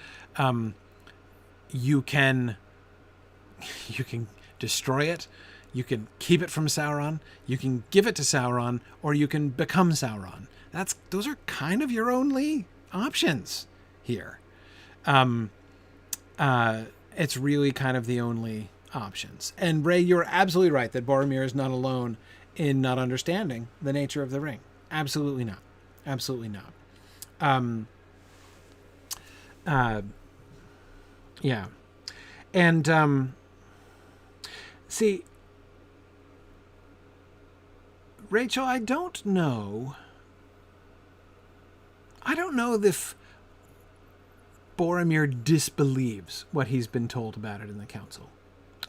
You can destroy it, you can keep it from Sauron, you can give it to Sauron, or you can become Sauron. Those are kind of your only options here. It's really kind of the only options. And Ray, you're absolutely right that Boromir is not alone in not understanding the nature of the ring. Absolutely not. Absolutely not. Yeah. And see, Rachel, I don't know if Boromir disbelieves what he's been told about it in the council.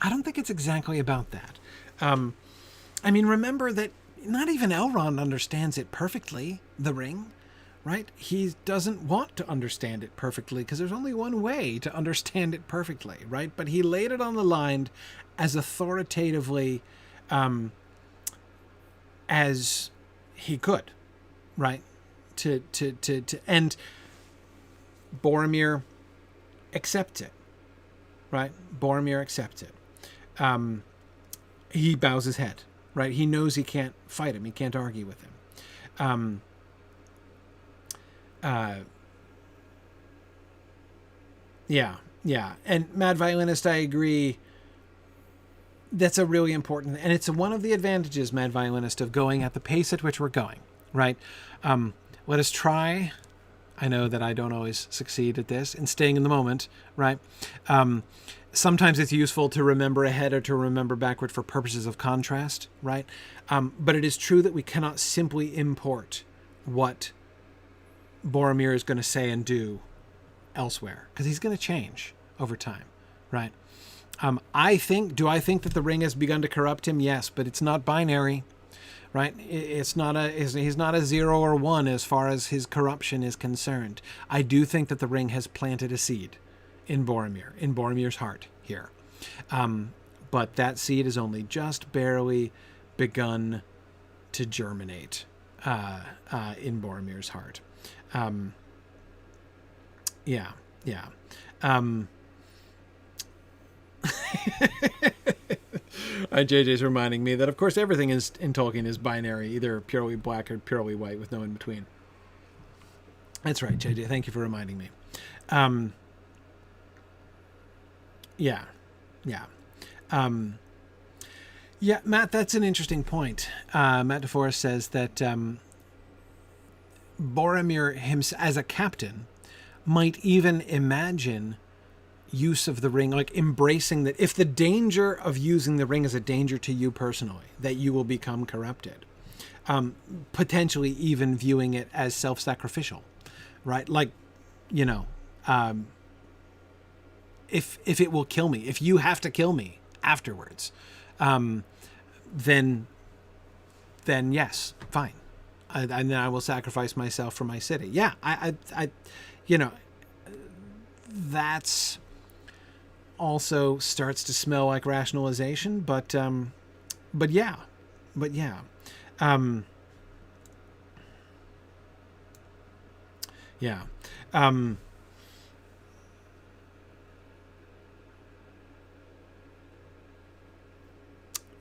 I don't think it's exactly about that. I mean, remember that not even Elrond understands it perfectly, the ring, right? He doesn't want to understand it perfectly because there's only one way to understand it perfectly, right? But he laid it on the line as authoritatively as he could, right? And Boromir accepts it, right? Boromir accepts it. He bows his head, right? He knows he can't fight him. He can't argue with him. Yeah. And Mad Violinist, I agree. That's a really important, and it's one of the advantages, Mad Violinist, of going at the pace at which we're going, right? Let us try. I know that I don't always succeed at this, in staying in the moment, right? Sometimes it's useful to remember ahead or to remember backward for purposes of contrast, right? But it is true that we cannot simply import what Boromir is going to say and do elsewhere, because he's going to change over time, right? I think that the ring has begun to corrupt him? Yes, but it's not binary, right? He's not a 0 or 1 as far as his corruption is concerned. I do think that the ring has planted a seed in Boromir's heart here. But that seed has only just barely begun to germinate in Boromir's heart. Yeah. JJ's reminding me that, of course, everything in Tolkien is binary, either purely black or purely white with no in between. That's right, JJ. Thank you for reminding me. Yeah, Matt, that's an interesting point. Matt DeForest says that Boromir, himself, as a captain, might even imagine use of the ring, like embracing that if the danger of using the ring is a danger to you personally, that you will become corrupted, potentially even viewing it as self-sacrificial, right? Like, if it will kill me, if you have to kill me afterwards, then yes, fine. And then I will sacrifice myself for my city. Yeah. That's also starts to smell like rationalization, but yeah.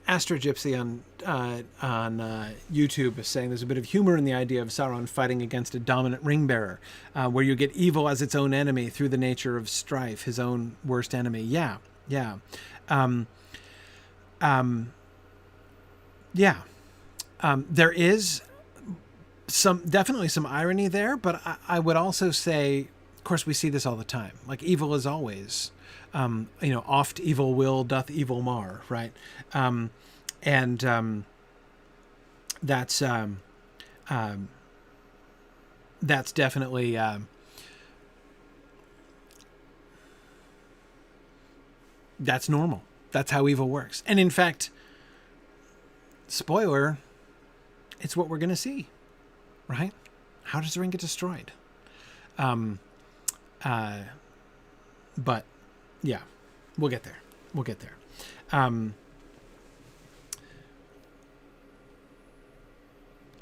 Astro Gypsy on YouTube is saying there's a bit of humor in the idea of Sauron fighting against a dominant ring bearer, where you get evil as its own enemy through the nature of strife, his own worst enemy. Yeah. There is definitely some irony there, but I would also say, of course, we see this all the time. Like, evil is always, oft evil will doth evil mar, right? That's definitely That's normal. That's how evil works. And in fact, spoiler, it's what we're going to see, right? How does the ring get destroyed? But yeah, we'll get there. We'll get there.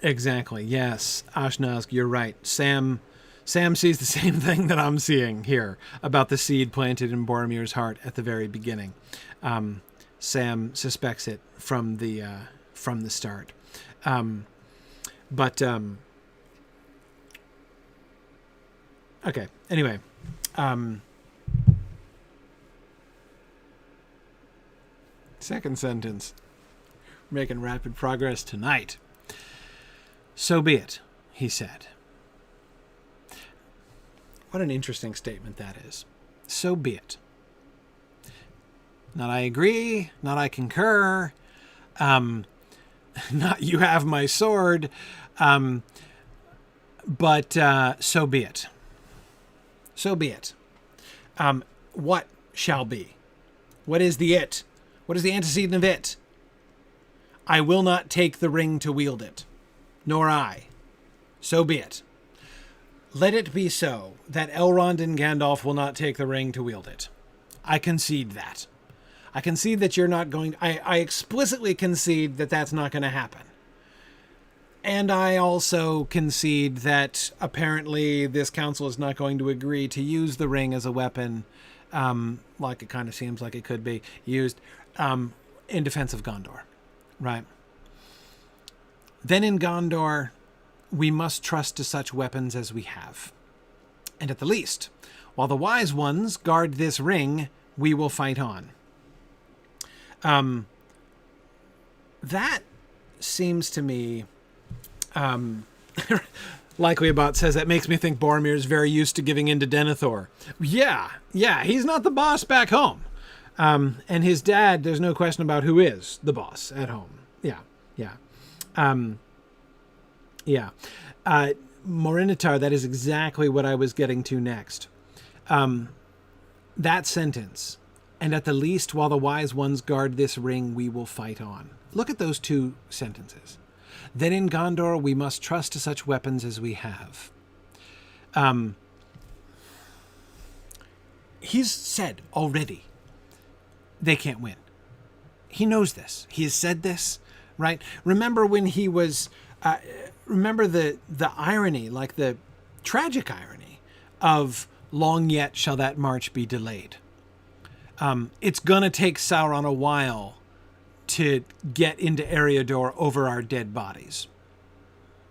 Exactly. Yes. Ashnazg, you're right. Sam sees the same thing that I'm seeing here about the seed planted in Boromir's heart at the very beginning. Sam suspects it from the start. Okay. Anyway, second sentence. Making rapid progress tonight. So be it, he said. What an interesting statement that is. So be it. Not I agree, not I concur, not you have my sword, but so be it. So be it. What shall be? What is the it? What is the antecedent of it? I will not take the ring to wield it, nor I. So be it. Let it be so that Elrond and Gandalf will not take the ring to wield it. I concede that. I concede that you're not going... I explicitly concede that that's not going to happen. And I also concede that apparently this council is not going to agree to use the ring as a weapon, like it kind of seems like it could be used, in defense of Gondor. Right? Then in Gondor, we must trust to such weapons as we have. And at the least, while the wise ones guard this ring, we will fight on. That seems to me... Likely-About says that makes me think Boromir is very used to giving in to Denethor. Yeah, he's not the boss back home. And his dad, there's no question about who is the boss at home. Yeah. Morinitar, that is exactly what I was getting to next. That sentence, and at the least while the wise ones guard this ring, we will fight on. Look at those two sentences. Then in Gondor, we must trust to such weapons as we have. He's said already they can't win. He knows this. He has said this, right? Remember when he was... remember the irony, like the tragic irony of long yet shall that march be delayed. It's going to take Sauron a while to get into Eriador over our dead bodies.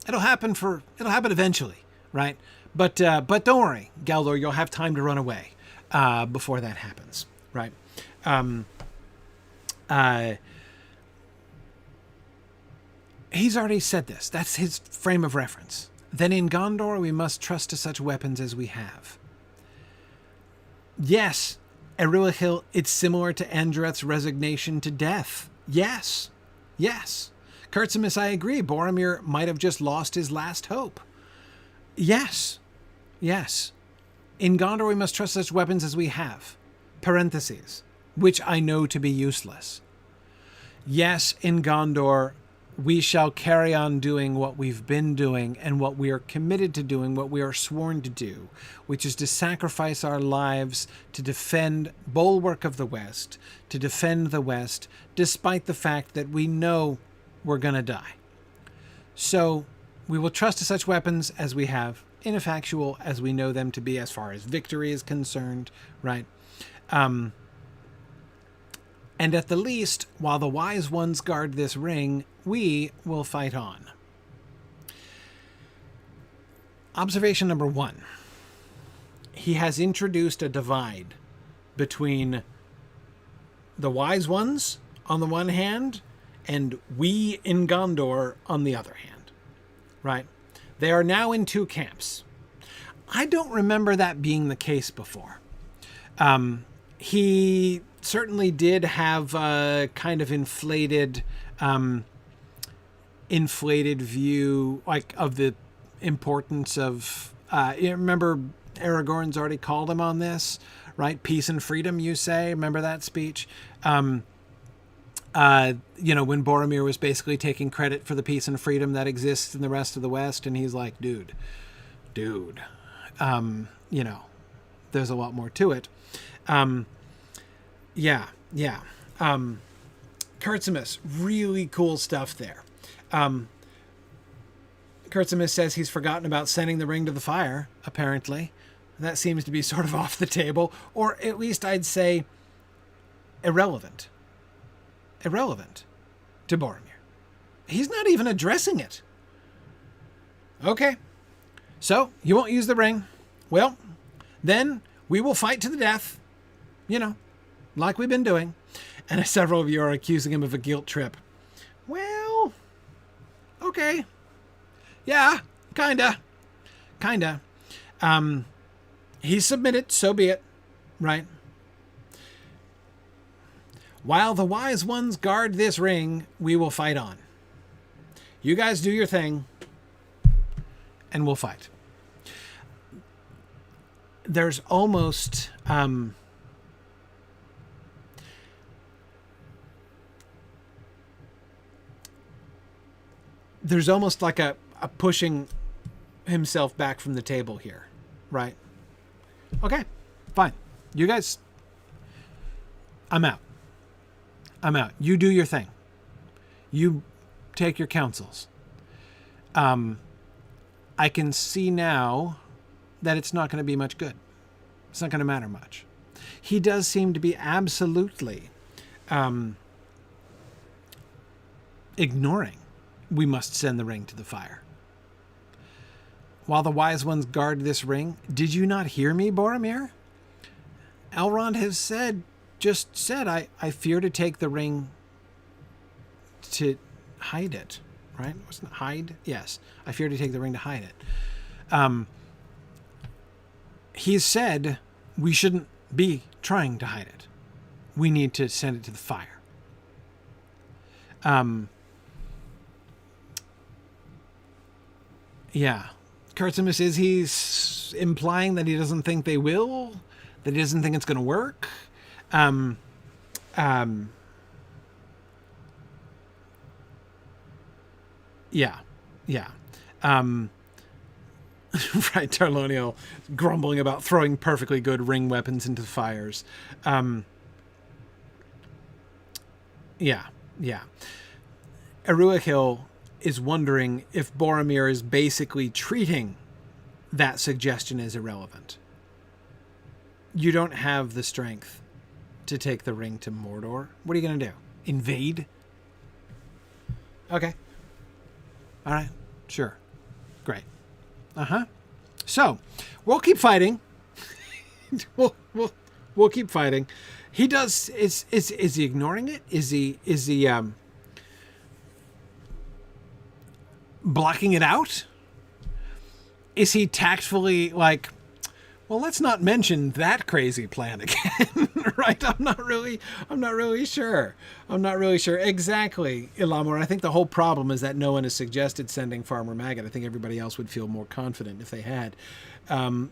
It'll happen eventually, right? But don't worry, Galdor, you'll have time to run away before that happens, right? He's already said this. That's his frame of reference. Then in Gondor, we must trust to such weapons as we have. Yes, Eruahil, it's similar to Andreth's resignation to death. Yes. Kurtzimus, I agree. Boromir might have just lost his last hope. Yes. In Gondor, we must trust such weapons as we have. Parentheses, which I know to be useless. Yes, in Gondor, we shall carry on doing what we've been doing and what we are committed to doing, what we are sworn to do, which is to sacrifice our lives to defend bulwark of the West, to defend the West, despite the fact that we know we're going to die. So we will trust to such weapons as we have, ineffectual as we know them to be as far as victory is concerned, right? And at the least, while the wise ones guard this ring, we will fight on. Observation number 1. He has introduced a divide between the wise ones on the one hand and we in Gondor on the other hand, right? They are now in two camps. I don't remember that being the case before. He certainly did have a kind of inflated view, like, of the importance of... you remember Aragorn's already called him on this, right? Peace and freedom, you say. Remember that speech? When Boromir was basically taking credit for the peace and freedom that exists in the rest of the West, and he's like, dude, there's a lot more to it. Kurtzimus, really cool stuff there. Kurtzimus says he's forgotten about sending the ring to the fire, apparently. That seems to be sort of off the table, or at least I'd say irrelevant to Boromir. He's not even addressing it. Okay, so you won't use the ring. Well, then we will fight to the death, like we've been doing. And several of you are accusing him of a guilt trip. Well, okay. Yeah, kinda. He submitted, so be it, right? While the wise ones guard this ring, we will fight on. You guys do your thing, and we'll fight. There's almost... there's almost like a pushing himself back from the table here, right? Okay, fine. You guys, I'm out. You do your thing. You take your counsels. I can see now that it's not going to be much good. It's not going to matter much. He does seem to be absolutely ignoring we must send the ring to the fire. While the wise ones guard this ring, did you not hear me, Boromir? Elrond has just said, I fear to take the ring to hide it, right? Wasn't it hide? Yes. I fear to take the ring to hide it. He said we shouldn't be trying to hide it. We need to send it to the fire. Yeah. Kurtzimus, is he implying that he doesn't think they will? That he doesn't think it's going to work? Yeah. Right, Tarloniel grumbling about throwing perfectly good ring weapons into fires. Yeah. Eruahil is wondering if Boromir is basically treating that suggestion as irrelevant. You don't have the strength to take the ring to Mordor. What are you going to do? Invade? Okay. All right. Sure. Great. So, we'll keep fighting. we'll keep fighting. He does. Is he ignoring it? Is he blocking it out? Is he tactfully like, well, let's not mention that crazy plan again, right? I'm not really sure. Exactly, Ilamor. I think the whole problem is that no one has suggested sending Farmer Maggot. I think everybody else would feel more confident if they had. Yeah.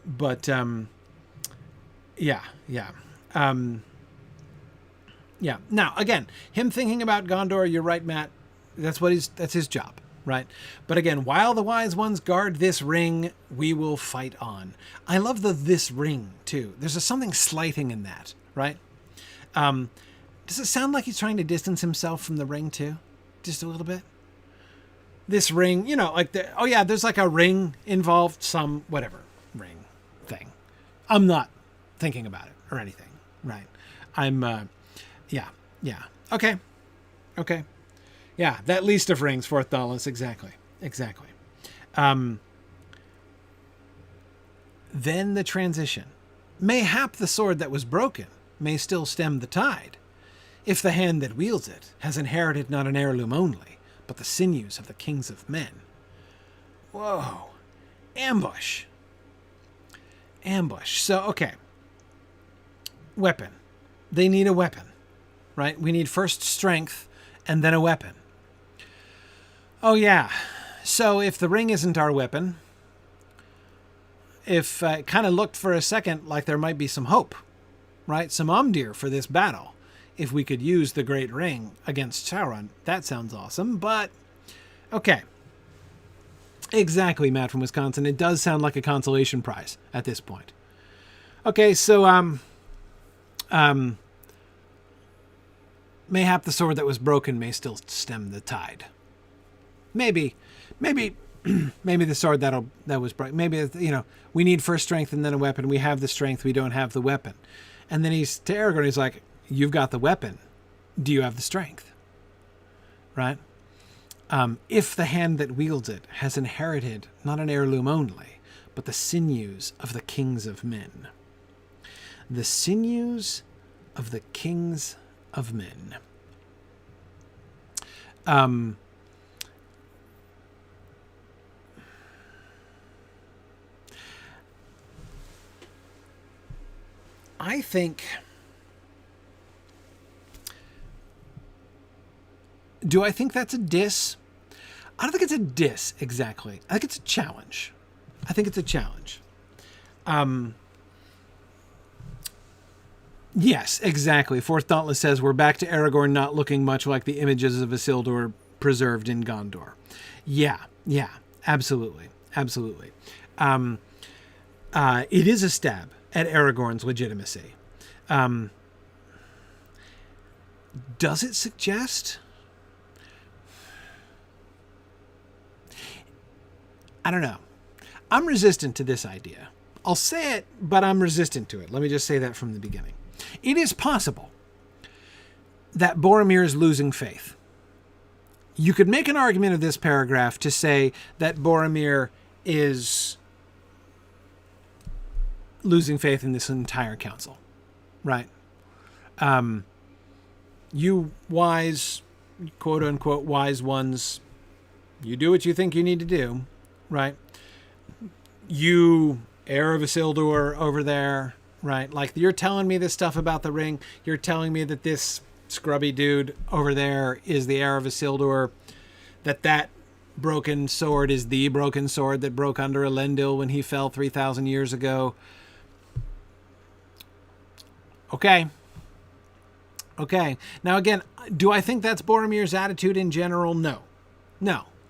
Now, again, him thinking about Gondor, you're right, Matt. That's his job. Right. But again, while the wise ones guard this ring, we will fight on. I love this ring, too. There's something slighting in that, right? Does it sound like he's trying to distance himself from the ring, too? Just a little bit? This ring, there's like a ring involved, some whatever ring thing. I'm not thinking about it or anything, right? Okay. Yeah, that least of rings, Fourth Dollars, exactly. Then the transition. Mayhap the sword that was broken may still stem the tide, if the hand that wields it has inherited not an heirloom only, but the sinews of the kings of men. Whoa. Ambush. So, okay. Weapon. They need a weapon, right? We need first strength and then a weapon. Oh, yeah. So if the ring isn't our weapon, if it kind of looked for a second like there might be some hope right? Some Umdir for this battle. If we could use the Great Ring against Sauron, that sounds awesome, but okay. Exactly, Matt from Wisconsin. It does sound like a consolation prize at this point. Okay, so mayhap the sword that was broken may still stem the tide. Maybe the sword that was broken. Maybe, we need first strength and then a weapon. We have the strength, we don't have the weapon. And then he's to Aragorn, he's like, you've got the weapon. Do you have the strength? Right? If the hand that wields it has inherited not an heirloom only, but the sinews of the kings of men. The sinews of the kings of men. I think... Do I think that's a diss? I don't think it's a diss, exactly. I think it's a challenge. Yes, exactly. Fourth Dauntless says, we're back to Aragorn not looking much like the images of Isildur preserved in Gondor. Yeah, absolutely. It is a stab at Aragorn's legitimacy. Does it suggest... I don't know. I'm resistant to this idea. I'll say it, but I'm resistant to it. Let me just say that from the beginning. It is possible that Boromir is losing faith. You could make an argument of this paragraph to say that Boromir is losing faith in this entire council, right? You wise, quote unquote, wise ones, you do what you think you need to do, right? You, heir of Isildur over there, right? Like, you're telling me this stuff about the ring. You're telling me that this scrubby dude over there is the heir of Isildur, that broken sword is the broken sword that broke under Elendil when he fell 3,000 years ago. Okay. Now, again, do I think that's Boromir's attitude in general? No.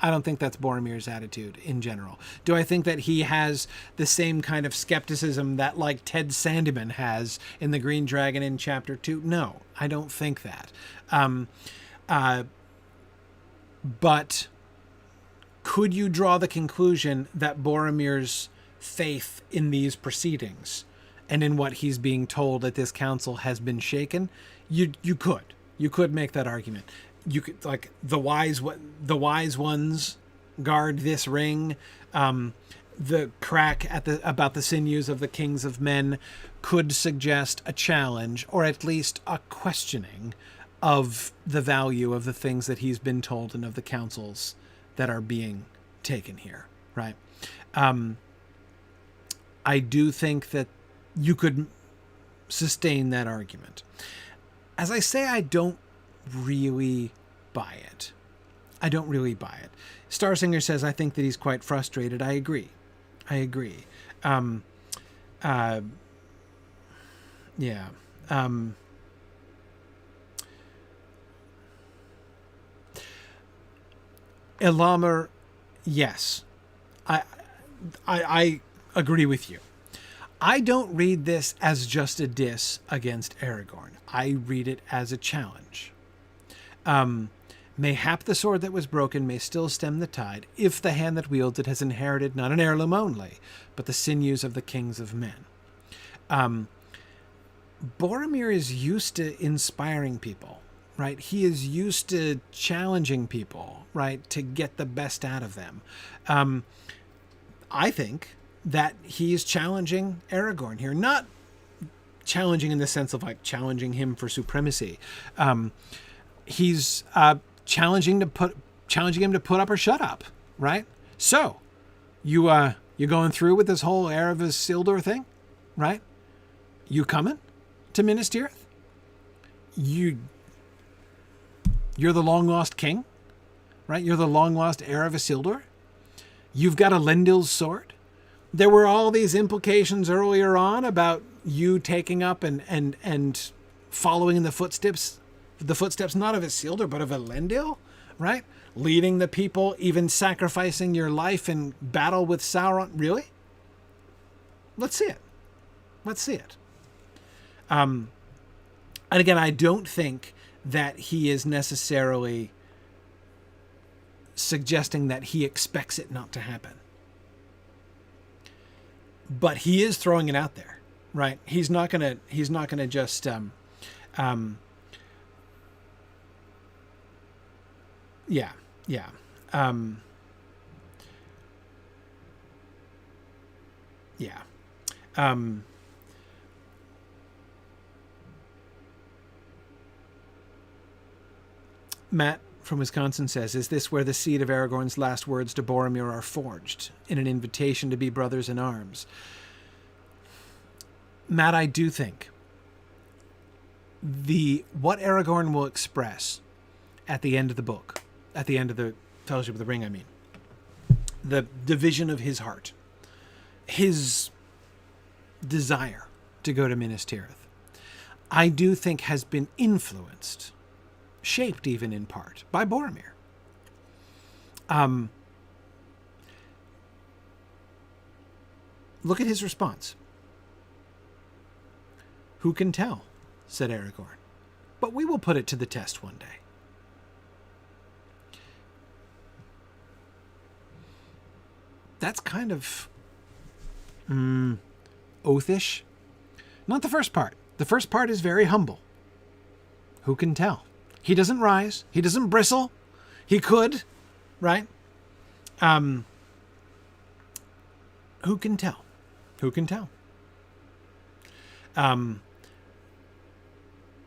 I don't think that's Boromir's attitude in general. Do I think that he has the same kind of skepticism that, like, Ted Sandeman has in The Green Dragon in Chapter 2? No, I don't think that. But could you draw the conclusion that Boromir's faith in these proceedings and in what he's being told at this council has been shaken? You could. You could make that argument. You could, like, the wise ones guard this ring. The crack about the sinews of the kings of men could suggest a challenge, or at least a questioning of the value of the things that he's been told and of the counsels that are being taken here, right? I do think that you could sustain that argument. As I say, I don't really buy it. Starsinger says, I think that he's quite frustrated. I agree. Yeah. Elamer, yes. I agree with you. I don't read this as just a diss against Aragorn. I read it as a challenge. Mayhap the sword that was broken may still stem the tide, if the hand that wields it has inherited not an heirloom only, but the sinews of the kings of men. Boromir is used to inspiring people, right? He is used to challenging people, right, to get the best out of them. I think that he is challenging Aragorn here, not challenging in the sense of, like, challenging him for supremacy. He's challenging him to put up or shut up, right? So, you going through with this whole heir of Isildur thing, right? You coming to Minas Tirith? You're the long lost king, right? You're the long lost heir of Isildur. You've got Elendil's sword. There were all these implications earlier on about you taking up and following in the footsteps not of Isildur, but of Elendil, right? Leading the people, even sacrificing your life in battle with Sauron. Really? Let's see it. Let's see it. And again, I don't think that he is necessarily suggesting that he expects it not to happen. But he is throwing it out there, right? He's not gonna just Matt from Wisconsin says, is this where the seed of Aragorn's last words to Boromir are forged, in an invitation to be brothers in arms? Matt, I do think what Aragorn will express at the end of the book, at the end of the Fellowship of the Ring, I mean, the division of his heart, his desire to go to Minas Tirith, I do think has been influenced, shaped even in part, by Boromir. Look at his response. Who can tell, said Aragorn, but we will put it to the test one day. That's kind of oathish. Not the first part. The first part is very humble. Who can tell? He doesn't rise. He doesn't bristle. He could, right? Who can tell? Who can tell?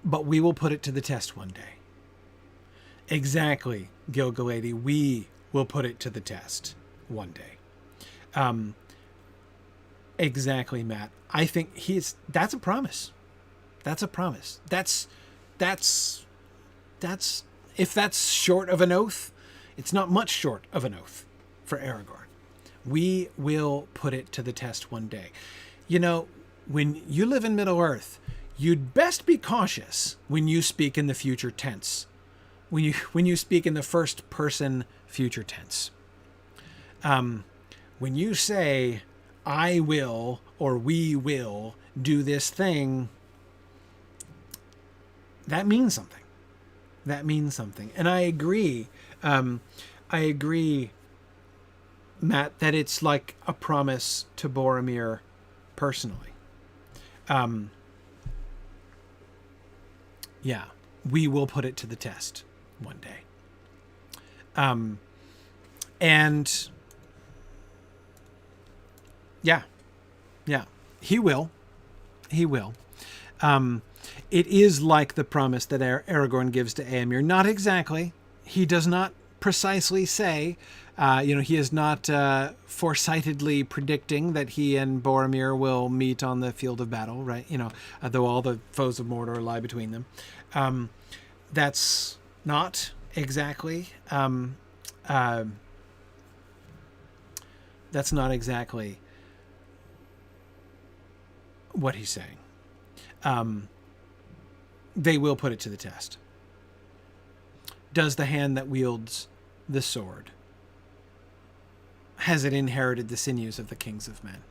But we will put it to the test one day. Exactly, Gilgalady. We will put it to the test one day. Exactly, Matt. I think that's a promise. That's a promise. That's if that's short of an oath, it's not much short of an oath for Aragorn. We will put it to the test one day. You know, when you live in Middle-earth, you'd best be cautious when you speak in the future tense. When you speak in the first person future tense. When you say, I will or we will do this thing, that means something. That means something. And I agree, Matt, that it's like a promise to Boromir personally. Yeah, we will put it to the test one day. And yeah, he will. It is like the promise that Aragorn gives to Éomer. Not exactly. He does not precisely say, he is not foresightedly predicting that he and Boromir will meet on the field of battle, right? Though all the foes of Mordor lie between them. That's not exactly, that's not exactly what he's saying. They will put it to the test. Does the hand that wields the sword, has it inherited the sinews of the kings of men?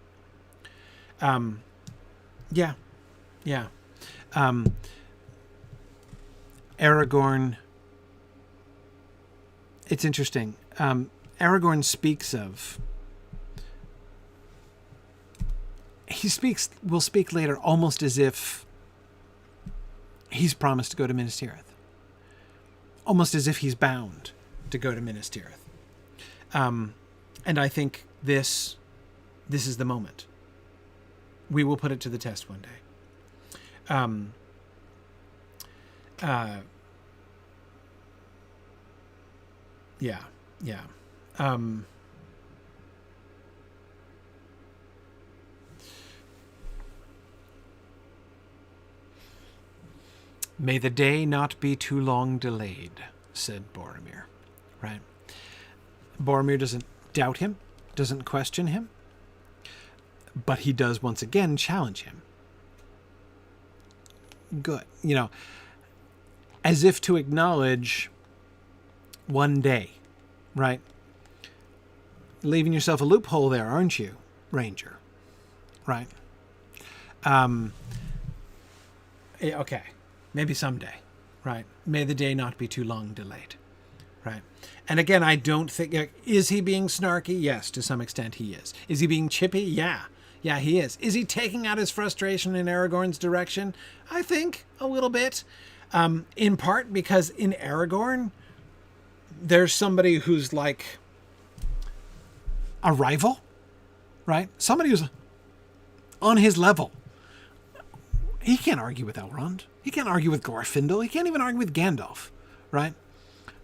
Yeah. Aragorn, it's interesting. Aragorn will speak later almost as if he's promised to go to Minas Tirith. Almost as if he's bound to go to Minas Tirith. And I think this is the moment. We will put it to the test one day. Yeah. May the day not be too long delayed, said Boromir. Right? Boromir doesn't doubt him, doesn't question him. but he does once again challenge him. Good. As if to acknowledge one day, right? Leaving yourself a loophole there, aren't you, Ranger? Right? Okay. Maybe someday, right? May the day not be too long delayed, right? And again, I don't think... Is he being snarky? Yes, to some extent he is. Is he being chippy? Yeah. Yeah, he is. Is he taking out his frustration in Aragorn's direction? I think a little bit. In part because in Aragorn, there's somebody who's like a rival, right? Somebody who's on his level. He can't argue with Elrond. He can't argue with Glorfindel. He can't even argue with Gandalf, right?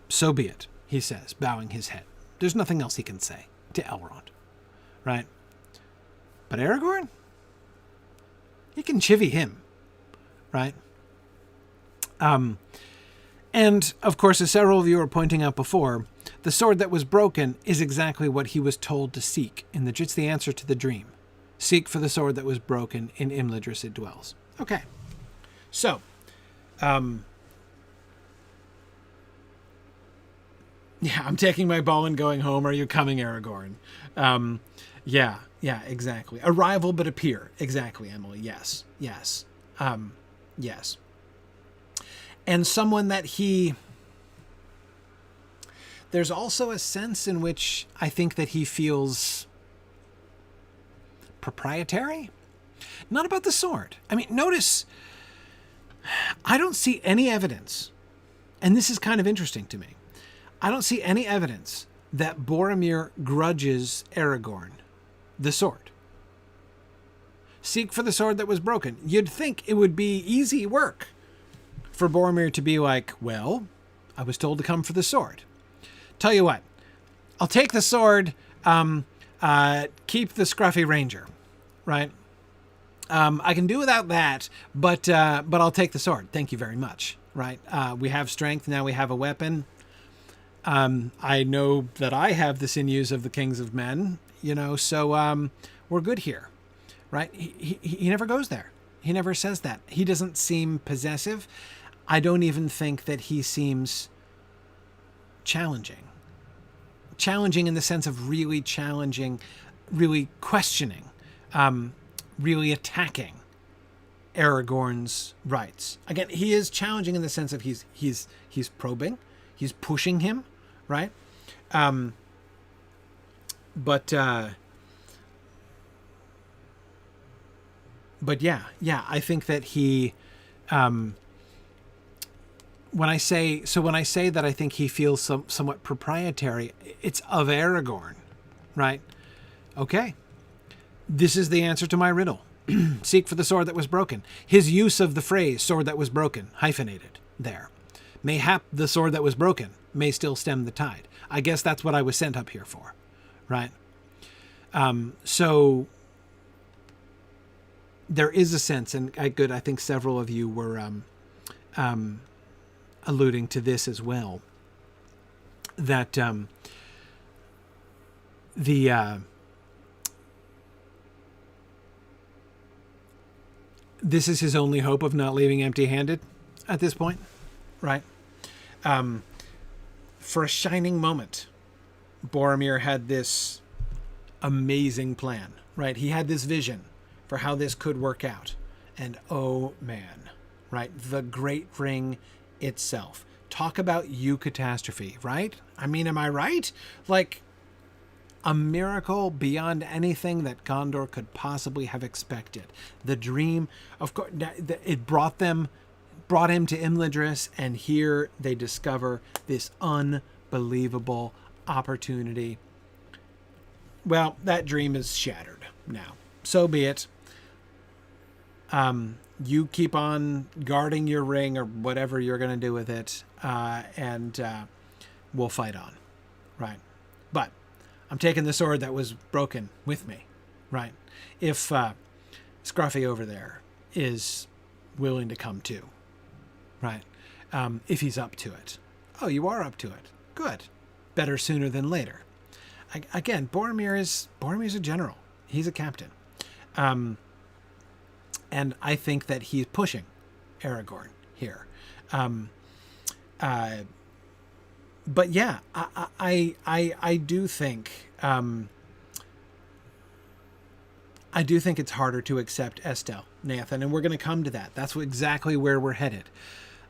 So be it, he says, bowing his head. There's nothing else he can say to Elrond, right? But Aragorn, he can chivvy him, right? And, of course, as several of you were pointing out before, the sword that was broken is exactly what he was told to seek. It's the answer to the dream. Seek for the sword that was broken. In Imladris it dwells. Okay. So, yeah, I'm taking my ball and going home. Are you coming, Aragorn? Yeah, exactly. A rival but a peer. Exactly, Emily. Yes. Yes. And someone that there's also a sense in which I think that he feels proprietary. Not about the sword. I mean, notice, I don't see any evidence, and this is kind of interesting to me. I don't see any evidence that Boromir grudges Aragorn the sword. Seek for the sword that was broken. You'd think it would be easy work for Boromir to be like, well, I was told to come for the sword. Tell you what, I'll take the sword, keep the scruffy ranger, right? I can do without that, but I'll take the sword. Thank you very much, right? We have strength, now we have a weapon. I know that I have the sinews of the kings of men, so we're good here, right? He never goes there. He never says that. He doesn't seem possessive. I don't even think that he seems challenging. Challenging in the sense of really challenging, really questioning, really attacking Aragorn's rights. Again, he is challenging in the sense of he's probing, he's pushing him, right? But yeah, I think that he, when I say that I think he feels somewhat proprietary, it's of Aragorn, right? Okay. This is the answer to my riddle. Seek for the sword that was broken. His use of the phrase sword that was broken, hyphenated there. Mayhap the sword that was broken may still stem the tide. I guess that's what I was sent up here for, right? So there is a sense, and I think several of you were alluding to this as well, that this is his only hope of not leaving empty-handed at this point, right? For a shining moment, Boromir had this amazing plan, right? He had this vision for how this could work out. And oh man, right? The Great Ring itself. Talk about catastrophe, right? I mean, am I right? Like a miracle beyond anything that Gondor could possibly have expected. The dream, of course, it brought him to Imladris, and here they discover this unbelievable opportunity. Well, that dream is shattered now. So be it. You keep on guarding your ring or whatever you're going to do with it, and we'll fight on, right? But I'm taking the sword that was broken with me, right? If Scruffy over there is willing to come too, right? If he's up to it. Oh, you are up to it. Good. Better sooner than later. Again, Boromir's a general. He's a captain. And I think that he's pushing Aragorn here. But yeah, I do think it's harder to accept Estelle, Nathan, and we're going to come to that. That's exactly where we're headed.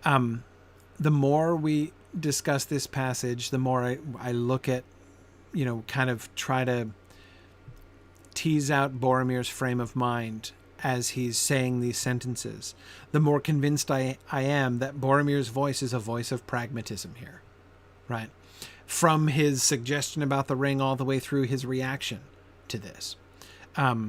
The more we discuss this passage, the more I look at, kind of try to tease out Boromir's frame of mind as he's saying these sentences, the more convinced I am that Boromir's voice is a voice of pragmatism here, right? From his suggestion about the ring all the way through his reaction to this. Yeah.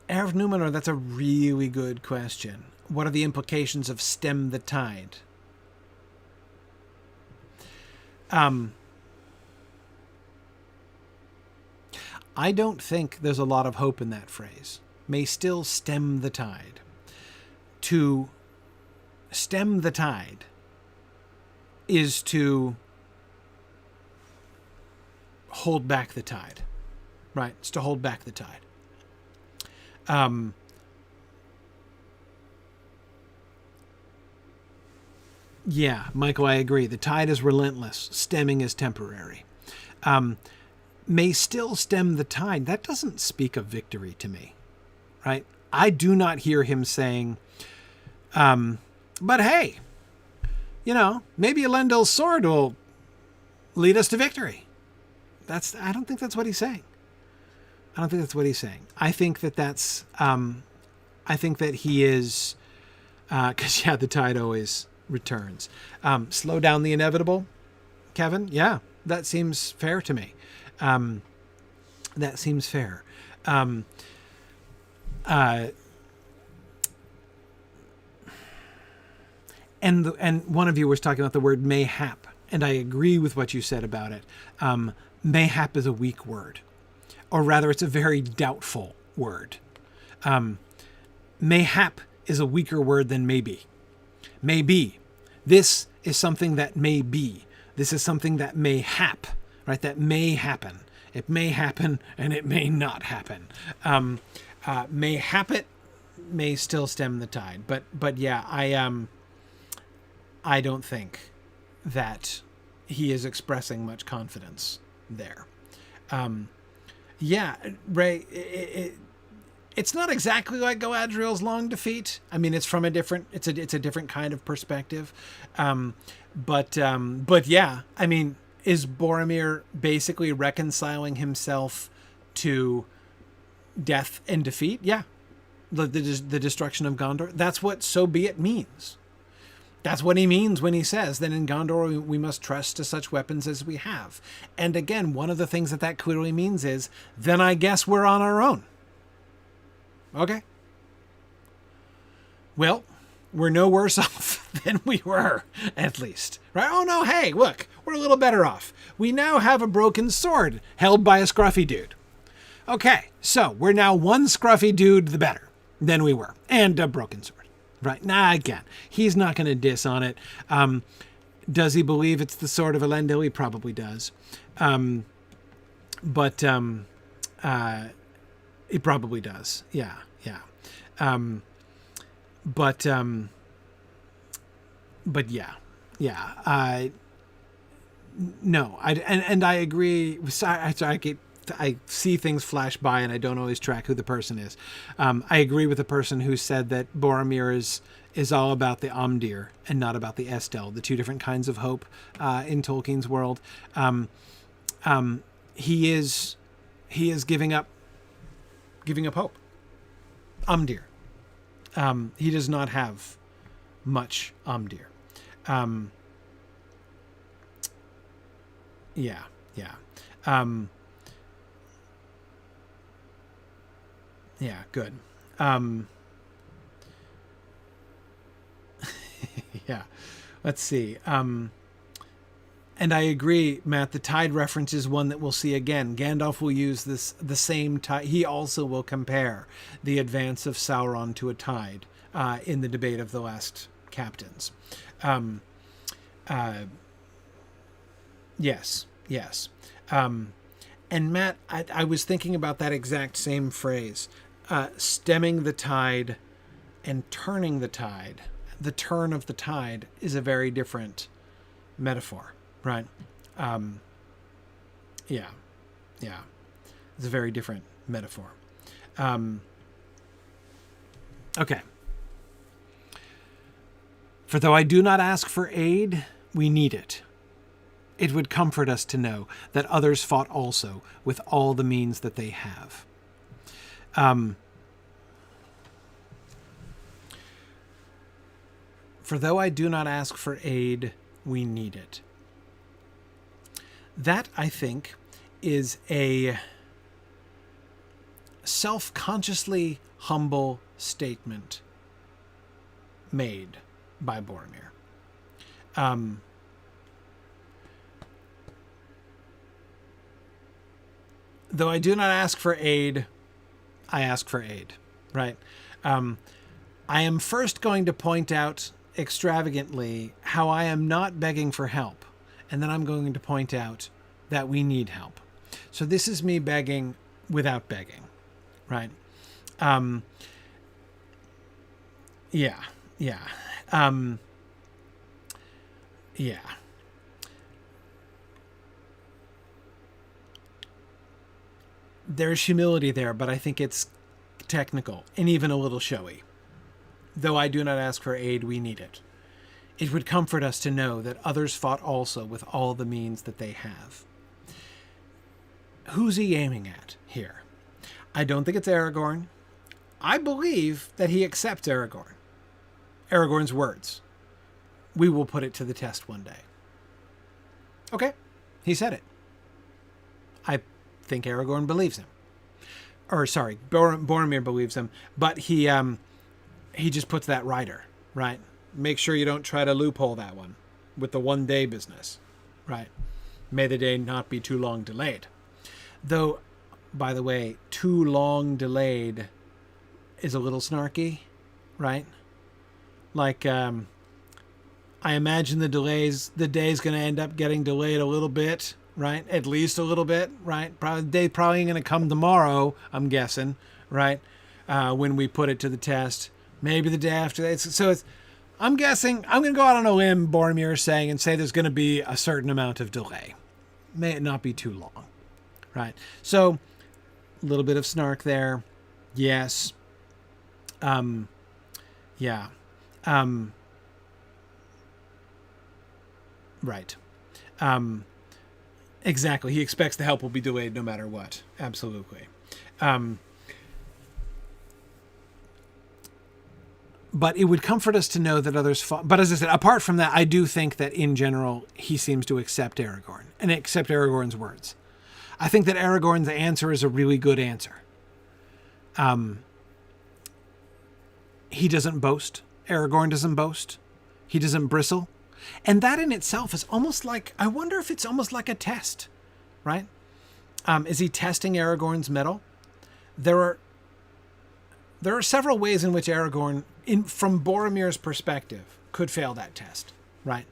Heir of Numenor, that's a really good question. What are the implications of stem the tide? I don't think there's a lot of hope in that phrase. May still stem the tide. To stem the tide is to hold back the tide, right? It's to hold back the tide. Yeah, Michael, I agree. The tide is relentless. Stemming is temporary. May still stem the tide. That doesn't speak of victory to me, right? I do not hear him saying, but hey, maybe Elendil's sword will lead us to victory. I don't think that's what he's saying. I think that's, I think that he is, because the tide always returns. Slow down the inevitable, Kevin. Yeah, that seems fair to me. That seems fair. And one of you was talking about the word mayhap, and I agree with what you said about it. Mayhap is a weak word, or rather it's a very doubtful word. Mayhap is a weaker word than maybe. Maybe. This is something that may be. This is something that may hap, right? That may happen. It may happen and it may not happen. May hap it, may still stem the tide. But yeah, I don't think that he is expressing much confidence there. Yeah, Ray, it's not exactly like Galadriel's long defeat. I mean, it's from a different kind of perspective. But yeah, I mean, is Boromir basically reconciling himself to death and defeat? Yeah. The destruction of Gondor. That's what so be it means. That's what he means when he says that in Gondor we must trust to such weapons as we have. And again, one of the things that clearly means is, then I guess we're on our own. Okay. Well, we're no worse off than we were, at least. Right? Oh no, hey, look, we're a little better off. We now have a broken sword held by a scruffy dude. Okay, so we're now one scruffy dude the better than we were. And a broken sword. Right. Nah, again, he's not going to diss on it. Does he believe it's the sword of Elendil? He probably does. But he probably does. Yeah. But yeah. No, I agree. I see things flash by and I don't always track who the person is. I agree with the person who said that Boromir is all about the Amdir and not about the Estelle, the two different kinds of hope in Tolkien's world. He is giving up hope. Amdir. He does not have much Amdir. Yeah. Yeah, good. Yeah, let's see. And I agree, Matt, the tide reference is one that we'll see again. Gandalf will use the same tide. He also will compare the advance of Sauron to a tide in the debate of the last captains. Yes. And Matt, I was thinking about that exact same phrase, stemming the tide and turning the tide. The turn of the tide is a very different metaphor, right? Yeah. It's a very different metaphor. Okay. For though I do not ask for aid, we need it. It would comfort us to know that others fought also with all the means that they have. For though I do not ask for aid, we need it. That, I think, is a self-consciously humble statement made by Boromir. Though I do not ask for aid, I ask for aid, right? I am first going to point out extravagantly how I am not begging for help, and then I'm going to point out that we need help. So this is me begging without begging, right? Yeah. There's humility there, but I think it's technical and even a little showy. Though I do not ask for aid, we need it. It would comfort us to know that others fought also with all the means that they have. Who's he aiming at here? I don't think it's Aragorn. I believe that he accepts Aragorn's words. We will put it to the test one day. Okay, he said it. I think Aragorn believes him. Or sorry, Boromir believes him, but he just puts that rider, right? Make sure you don't try to loophole that one with the 1 day business, right? May the day not be too long delayed. Though, by the way, too long delayed is a little snarky, right? Like, I imagine the day's going to end up getting delayed a little bit, right? At least a little bit, right? Probably going to come tomorrow, I'm guessing, right? When we put it to the test. Maybe the day after that. So I'm guessing, I'm going to go out on a limb, Boromir is saying, and say there's going to be a certain amount of delay. May it not be too long, right? So, a little bit of snark there. Yes. Yeah. Right. Exactly. He expects the help will be delayed no matter what. Absolutely. But it would comfort us to know that others fought. But as I said, apart from that, I do think that in general, he seems to accept Aragorn and accept Aragorn's words. I think that Aragorn's answer is a really good answer. He doesn't boast. Aragorn doesn't boast. He doesn't bristle. And that in itself is almost like, I wonder if it's almost like a test, right? Is he testing Aragorn's mettle? There are several ways in which Aragorn, from Boromir's perspective, could fail that test, right?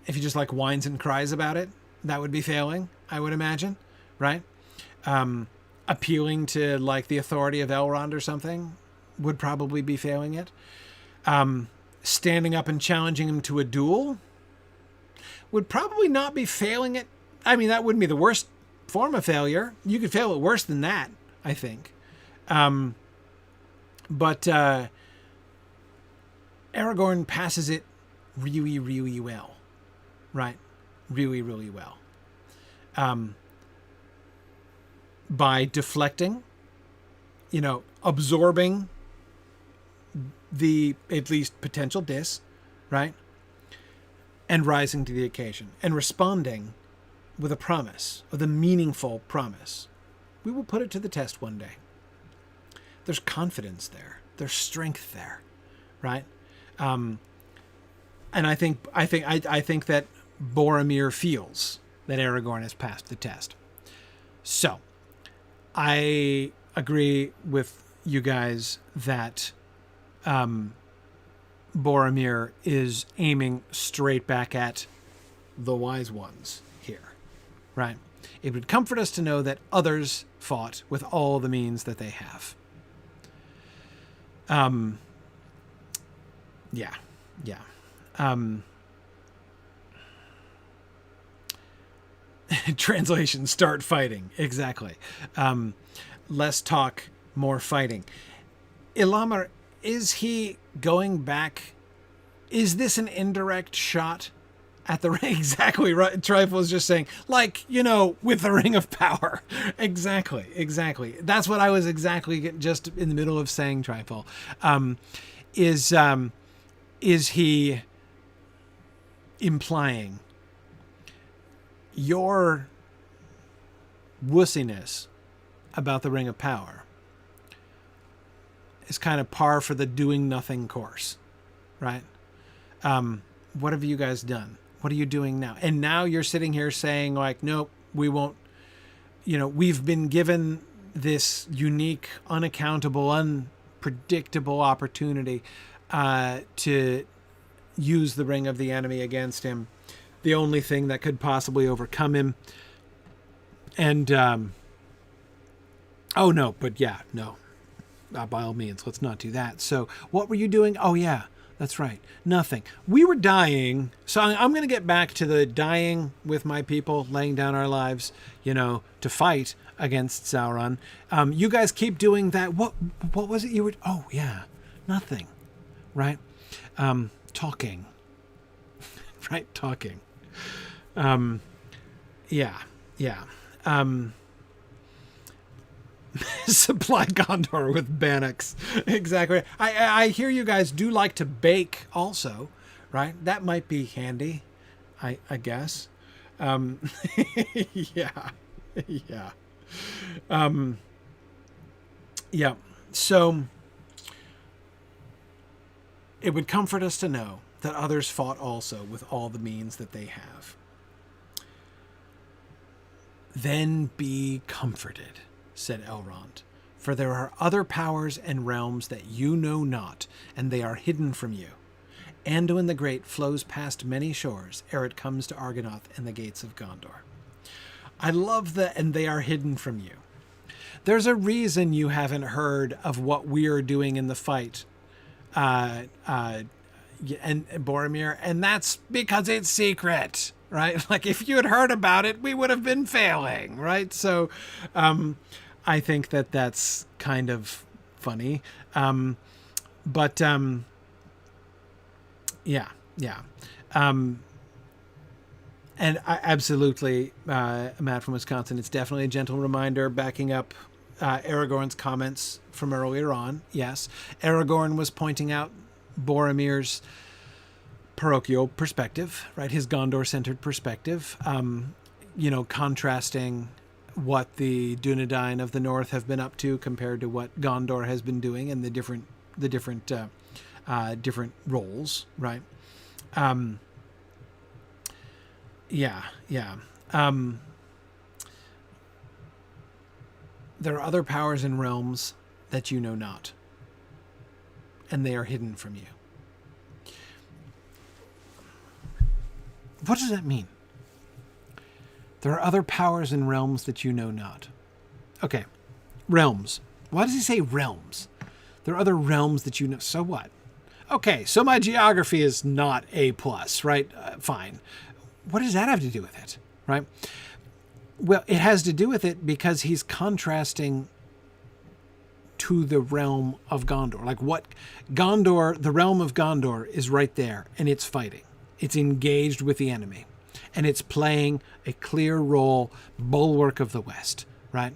If he just like whines and cries about it, that would be failing, I would imagine, right? Appealing to like the authority of Elrond or something would probably be failing it. Standing up and challenging him to a duel would probably not be failing it. I mean, that wouldn't be the worst form of failure. You could fail it worse than that, I think. But Aragorn passes it really, really well, right? Really, really well. By deflecting, absorbing the at least potential diss, right? And rising to the occasion and responding with a promise, with a meaningful promise. We will put it to the test one day. There's confidence there. There's strength there, right? And I think that Boromir feels that Aragorn has passed the test. So, I agree with you guys, that Boromir is aiming straight back at the wise ones here, right? It would comfort us to know that others fought with all the means that they have. Yeah. Translation, start fighting. Exactly. Less talk, more fighting. Ilamar, is he going back? Is this an indirect shot at the ring? Exactly right. Trifle was just saying, like, with the Ring of Power. Exactly. That's what I was exactly just in the middle of saying, Trifle. Is he implying your wussiness about the Ring of Power is kind of par for the doing nothing course, right? What have you guys done? What are you doing now? And now you're sitting here saying, like, nope, we won't, we've been given this unique, unaccountable, unpredictable opportunity to use the ring of the enemy against him. The only thing that could possibly overcome him. And, by all means, let's not do that. So what were you doing? Oh, yeah. That's right. Nothing. We were dying. So I'm going to get back to the dying with my people, laying down our lives, to fight against Sauron. You guys keep doing that. What was it you were? Oh, yeah. Nothing. Right? Talking. Right? Talking. Yeah. Supply Gondor with bannocks. Exactly. I hear you guys do like to bake also, right? That might be handy, I guess. Yeah. So it would comfort us to know that others fought also with all the means that they have. Then be comforted, said Elrond, for there are other powers and realms that you know not, and they are hidden from you. Anduin the Great flows past many shores ere it comes to Argonath and the gates of Gondor. I love and they are hidden from you. There's a reason you haven't heard of what we're doing in the fight, and Boromir, and that's because it's secret, right? Like, if you had heard about it, we would have been failing, right? So, I think that's kind of funny. Yeah. And I absolutely, Matt from Wisconsin, it's definitely a gentle reminder backing up Aragorn's comments from earlier on. Yes, Aragorn was pointing out Boromir's parochial perspective, right? His Gondor-centered perspective, contrasting what the Dunedain of the North have been up to compared to what Gondor has been doing, and the different roles, right? There are other powers and realms that you know not, and they are hidden from you. What does that mean? There are other powers and realms that you know not. Okay, realms. Why does he say realms? There are other realms that you know. So what? Okay, so my geography is not A+, right? Fine. What does that have to do with it, right? Well, it has to do with it because he's contrasting to the realm of Gondor. Like, what Gondor, the realm of Gondor is right there, and it's fighting. It's engaged with the enemy, and it's playing a clear role, bulwark of the West, right?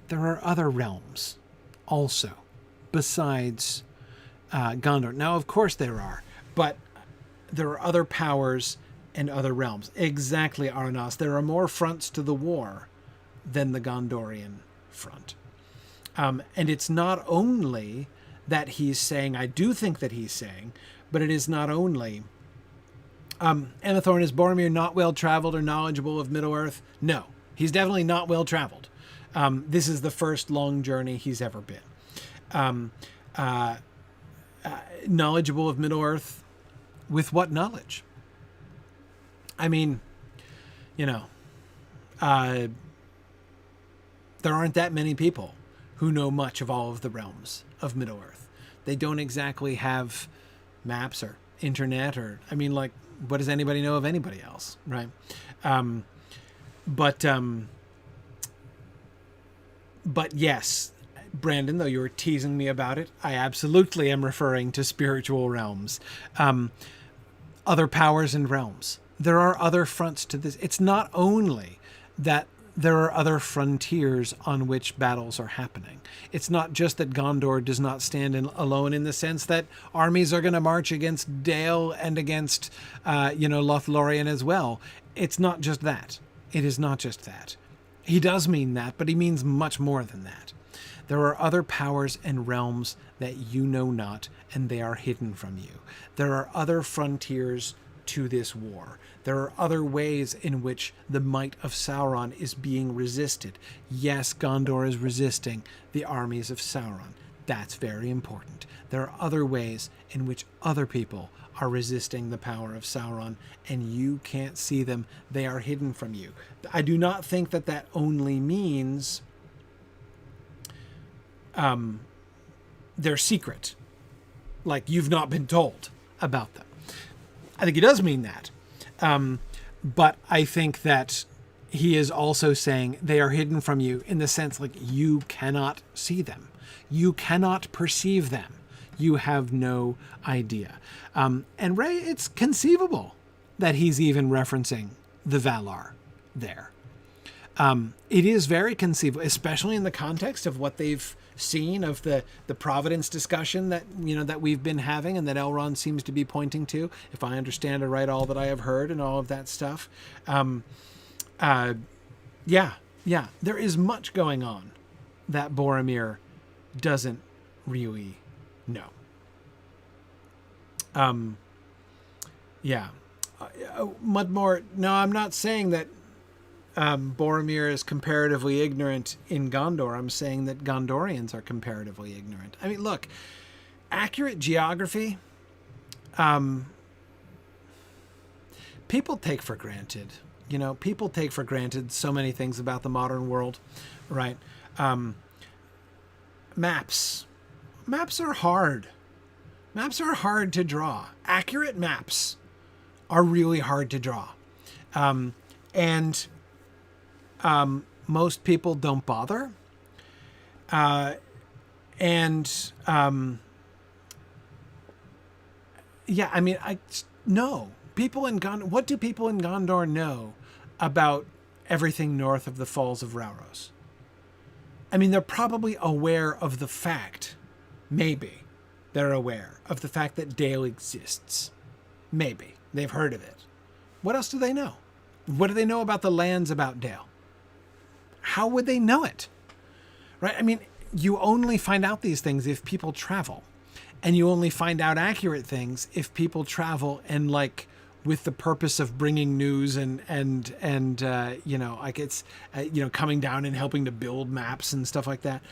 There are other realms also besides Gondor. Now, of course there are, but there are other powers and other realms. Exactly, Arnas. There are more fronts to the war than the Gondorian front. And it's not only that he's saying, I do think that he's saying, but it is not only, Emathorn, is Boromir not well-traveled or knowledgeable of Middle-earth? No, he's definitely not well-traveled. This is the first long journey he's ever been. Knowledgeable of Middle-earth with what knowledge? I mean, you know, there aren't that many people who know much of all of the realms of Middle-earth. They don't exactly have maps or internet or, I mean, like, what does anybody know of anybody else, right? But yes, Brandon, though you were teasing me about it, I absolutely am referring to spiritual realms, other powers and realms. There are other fronts to this. It's not only that there are other frontiers on which battles are happening. It's not just that Gondor does not stand alone in the sense that armies are going to march against Dale and against, Lothlorien as well. It's not just that. It is not just that. He does mean that, but he means much more than that. There are other powers and realms that you know not, and they are hidden from you. There are other frontiers to this war. There are other ways in which the might of Sauron is being resisted. Yes, Gondor is resisting the armies of Sauron. That's very important. There are other ways in which other people are resisting the power of Sauron, and you can't see them. They are hidden from you. I do not think that that only means they're secret, like you've not been told about them. I think he does mean that. But I think that he is also saying they are hidden from you in the sense like you cannot see them. You cannot perceive them. You have no idea. And Ray, it's conceivable that he's even referencing the Valar there. It is very conceivable, especially in the context of what they've seen of the Providence discussion that, that we've been having and that Elrond seems to be pointing to, if I understand it right, all that I have heard and all of that stuff. Yeah, there is much going on that Boromir doesn't really know. Much more. No, I'm not saying that Boromir is comparatively ignorant in Gondor. I'm saying that Gondorians are comparatively ignorant. I mean, look, accurate geography, people take for granted. People take for granted so many things about the modern world, right? Maps. Maps are hard. Maps are hard to draw. Accurate maps are really hard to draw. And most people don't bother. No. People in Gondor, what do people in Gondor know about everything north of the Falls of Rauros? I mean, they're probably aware of the fact, maybe, they're aware of the fact that Dale exists. Maybe. They've heard of it. What else do they know? What do they know about the lands about Dale? How would they know it? Right? I mean, you only find out these things if people travel. And you only find out accurate things if people travel and, like, with the purpose of bringing news and coming down and helping to build maps and stuff like that.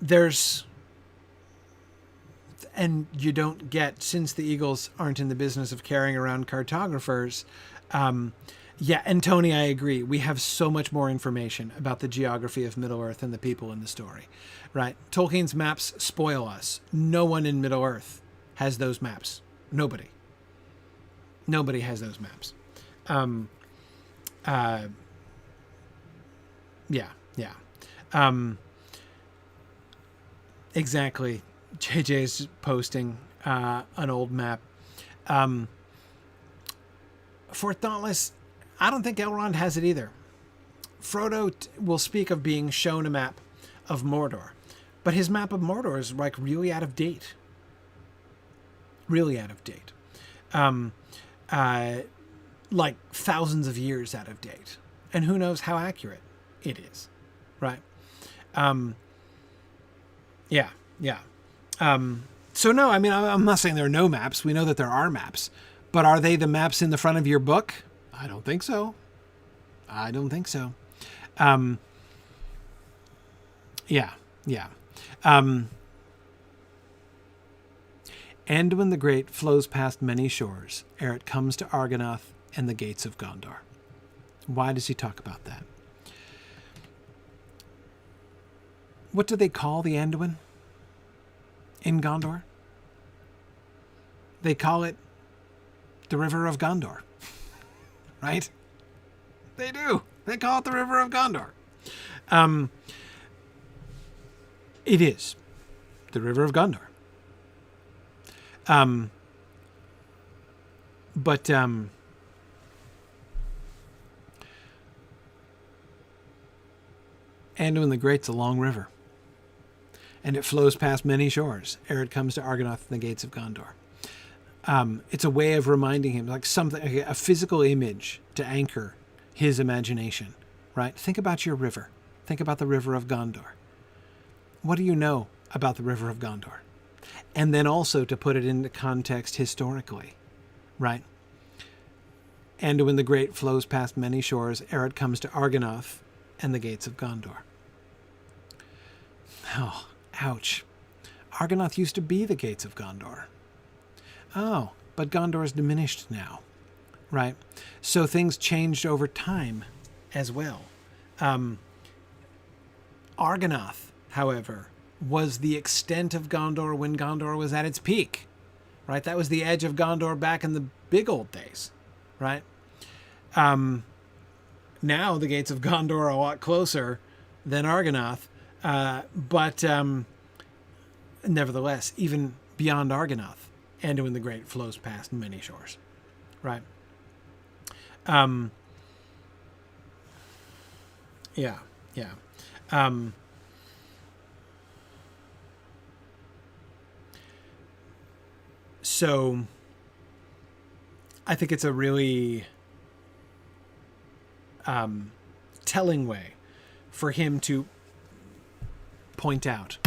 There's, and you don't get, since the Eagles aren't in the business of carrying around cartographers. And Tony, I agree. We have so much more information about the geography of Middle-earth and the people in the story, right? Tolkien's maps spoil us. No one in Middle-earth has those maps. Nobody has those maps. Exactly. JJ's posting an old map. Fort Dauntless, I don't think Elrond has it either. Frodo will speak of being shown a map of Mordor, but his map of Mordor is like really out of date. Really out of date. Like thousands of years out of date. And who knows how accurate it is, right? So no, I mean, I'm not saying there are no maps. We know that there are maps. But are they the maps in the front of your book? I don't think so. I don't think so. Yeah. Anduin the Great flows past many shores ere it comes to Argonath and the gates of Gondor. Why does he talk about that? What do they call the Anduin in Gondor? They call it the River of Gondor, right? They do. They call it the River of Gondor. It is the River of Gondor. But Anduin the Great's a long river, and it flows past many shores ere it comes to Argonath and the gates of Gondor. It's a way of reminding him, like something, a physical image to anchor his imagination, right? Think about your river. Think about the River of Gondor. What do you know about the River of Gondor? And then also to put it into context historically, right? Anduin the Great flows past many shores ere it comes to Argonath and the gates of Gondor. Oh, ouch. Argonath used to be the gates of Gondor. Oh, but Gondor is diminished now, right? So things changed over time as well. Argonath, however, was the extent of Gondor when Gondor was at its peak, right? That was the edge of Gondor back in the big old days, right? Now the gates of Gondor are a lot closer than Argonath, but nevertheless, even beyond Argonath, Anduin the Great flows past many shores, right? Yeah. So I think it's a really telling way for him to point out.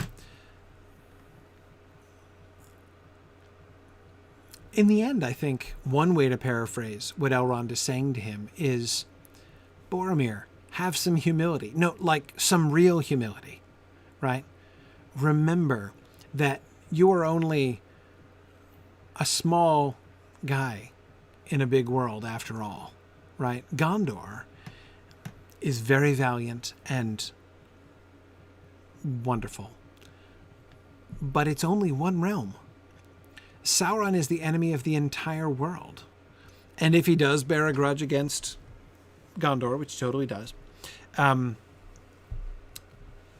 In the end, I think one way to paraphrase what Elrond is saying to him is, Boromir, have some humility. No, like some real humility, right? Remember that you are only a small guy in a big world after all, right? Gondor is very valiant and wonderful, but it's only one realm. Sauron is the enemy of the entire world. And if he does bear a grudge against Gondor, which he totally does,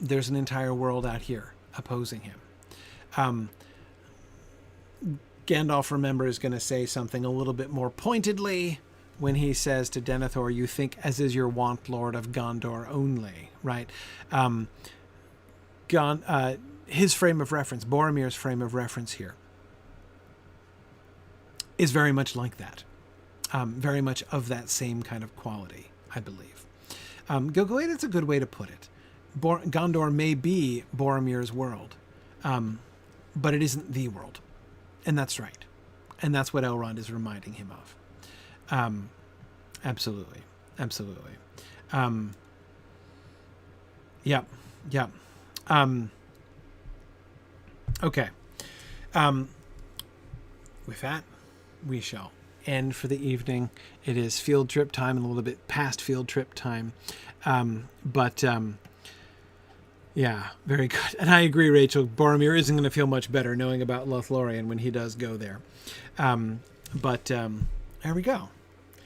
there's an entire world out here opposing him. Gandalf, remember, is going to say something a little bit more pointedly when he says to Denethor, you think as is your wont, Lord of Gondor only, right? His frame of reference, Boromir's frame of reference here, is very much like that. Very much of that same kind of quality, I believe. Gilgalad, that's a good way to put it. Gondor may be Boromir's world, but it isn't the world. And that's right. And that's what Elrond is reminding him of. Absolutely. Yep. Okay. With that, we shall end for the evening. It is field trip time and a little bit past field trip time. Yeah, very good. And I agree, Rachel. Boromir isn't going to feel much better knowing about Lothlorien when he does go there. There we go.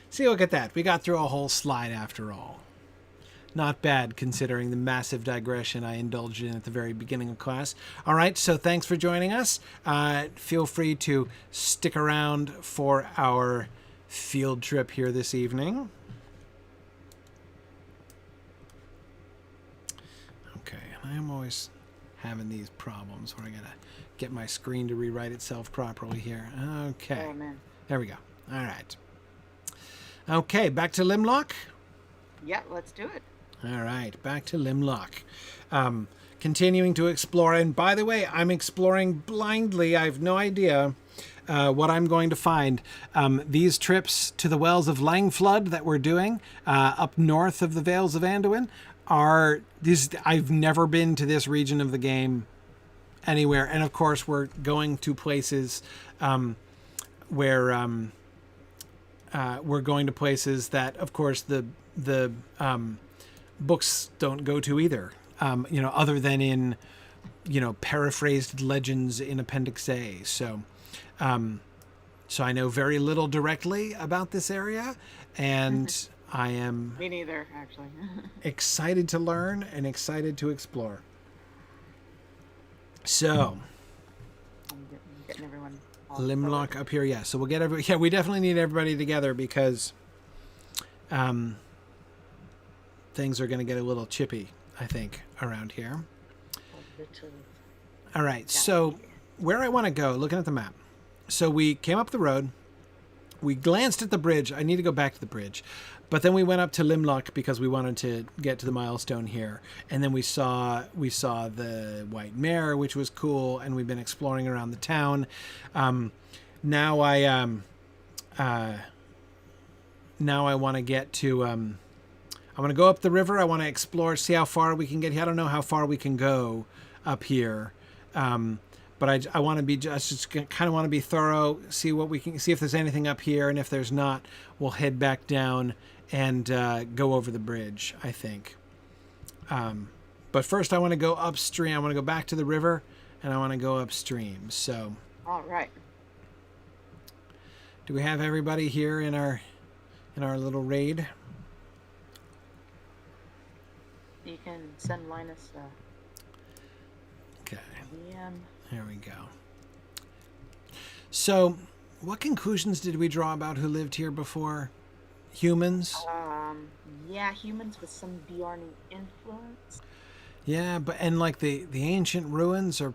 See, look at that. We got through a whole slide after all. Not bad, considering the massive digression I indulged in at the very beginning of class. All right, so thanks for joining us. Feel free to stick around for our field trip here this evening. Okay, I'm always having these problems where I gotta get my screen to rewrite itself properly here. Okay, Oh, man. there we go. All right. Okay, back to Limlock. Yeah, let's do it. All right, back to Limlock. Continuing to explore, and by the way, I'm exploring blindly. I have no idea what I'm going to find. These trips to the wells of Langflood that we're doing up north of the Vales of Anduin are these. I've never been to this region of the game anywhere, and of course we're going to places where we're going to places that, of course, the books don't go to either. Other than in paraphrased legends in Appendix A. So I know very little directly about this area, and I am Me neither, actually. excited to learn and excited to explore. So, I'm getting everyone all Limlock forward. up here, yeah. So we'll get yeah, we definitely need everybody together because things are going to get a little chippy, I think, around here. All right, so where I want to go, looking at the map. So we came up the road. We glanced at the bridge. I need to go back to the bridge. But then we went up to Limlock because we wanted to get to the milestone here. And then we saw the White Mare, which was cool, and we've been exploring around the town. Now I want to get to I want to go up the river. I want to explore, see how far we can get here. I don't know how far we can go up here. But I want to be just kind of want to be thorough, see what we can see if there's anything up here, and if there's not, we'll head back down and go over the bridge, I think. But first, I want to go upstream. I want to go back to the river, and I want to go upstream. So, All right. do we have everybody here in our little raid? You can send Linus Okay. DM. There we go. So, what conclusions did we draw about who lived here before? Humans? Yeah, humans with some Bjarni influence. Yeah, and like the ancient ruins are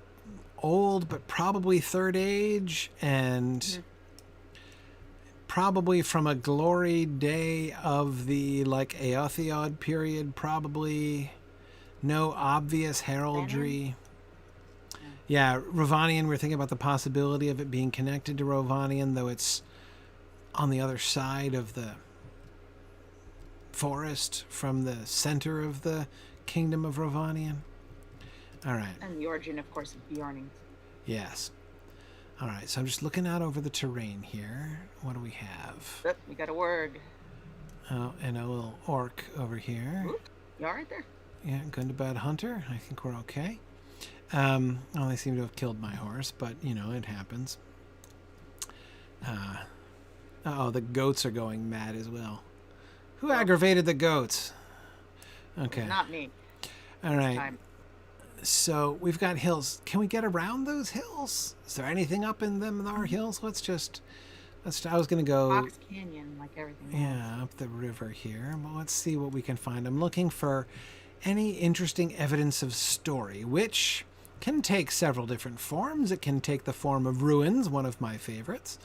old, but probably Third Age, and probably from a glory day of the like Eotheod period, probably no obvious heraldry. Yeah, Rovanian, we're thinking about the possibility of it being connected to Rovanian, though it's on the other side of the forest from the center of the kingdom of Rovanian. All right. And the origin, of course, of Bjarni. Yes. All right, so I'm just looking out over the terrain here. What do we have? Look, we got a warg. Oh, and a little orc over here. Oop, you all right there? Yeah, Gundabad Hunter. I think we're okay. They seem to have killed my horse, but, it happens. The goats are going mad as well. Who aggravated the goats? Okay. Not me. All right. Time. So we've got hills. Can we get around those hills? Is there anything up in them in our hills? I was going to go... Fox Canyon, like everything else. Yeah, up the river here. Well, let's see what we can find. I'm looking for any interesting evidence of story, which can take several different forms. It can take the form of ruins, one of my favorites.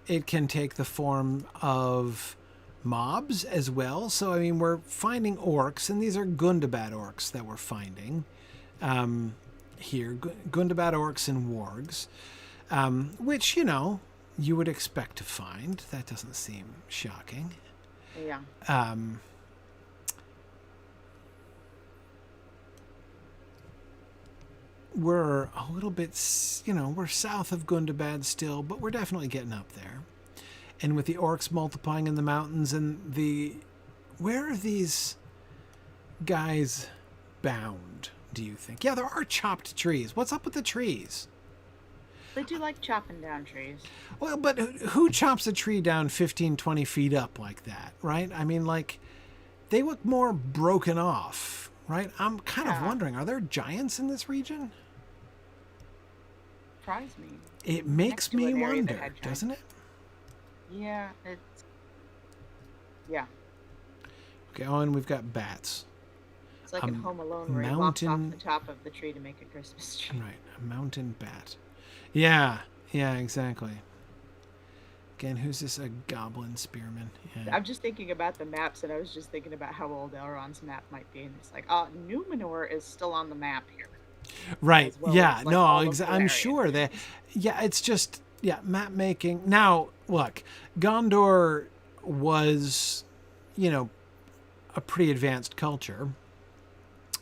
It can take the form of mobs as well. So, we're finding orcs, and these are Gundabad orcs that we're finding here. Gundabad orcs and wargs, which, you would expect to find. That doesn't seem shocking. Yeah. We're a little bit, we're south of Gundabad still, but we're definitely getting up there. And with the orcs multiplying in the mountains and where are these guys bound, do you think? Yeah, there are chopped trees. What's up with the trees? They do like chopping down trees. Well, but who chops a tree down 15, 20 feet up like that, right? They look more broken off, right? I'm kind of wondering, are there giants in this region? Surprise me. It makes me wonder, doesn't it? Yeah, it's... Yeah. Okay, and we've got bats. It's like in Home Alone where he walks off mountain- the top of the tree to make a Christmas tree. Right, a mountain bat. Yeah, exactly. Again, who's this? A goblin spearman. Yeah. I'm just thinking about the maps, and I was just thinking about how old Elrond's map might be, and it's like, Numenor is still on the map here. Right. Well yeah. as, like, no. all of I'm Valyria. sure that. Yeah. It's just Yeah, map making. Now, look, Gondor was, you know, a pretty advanced culture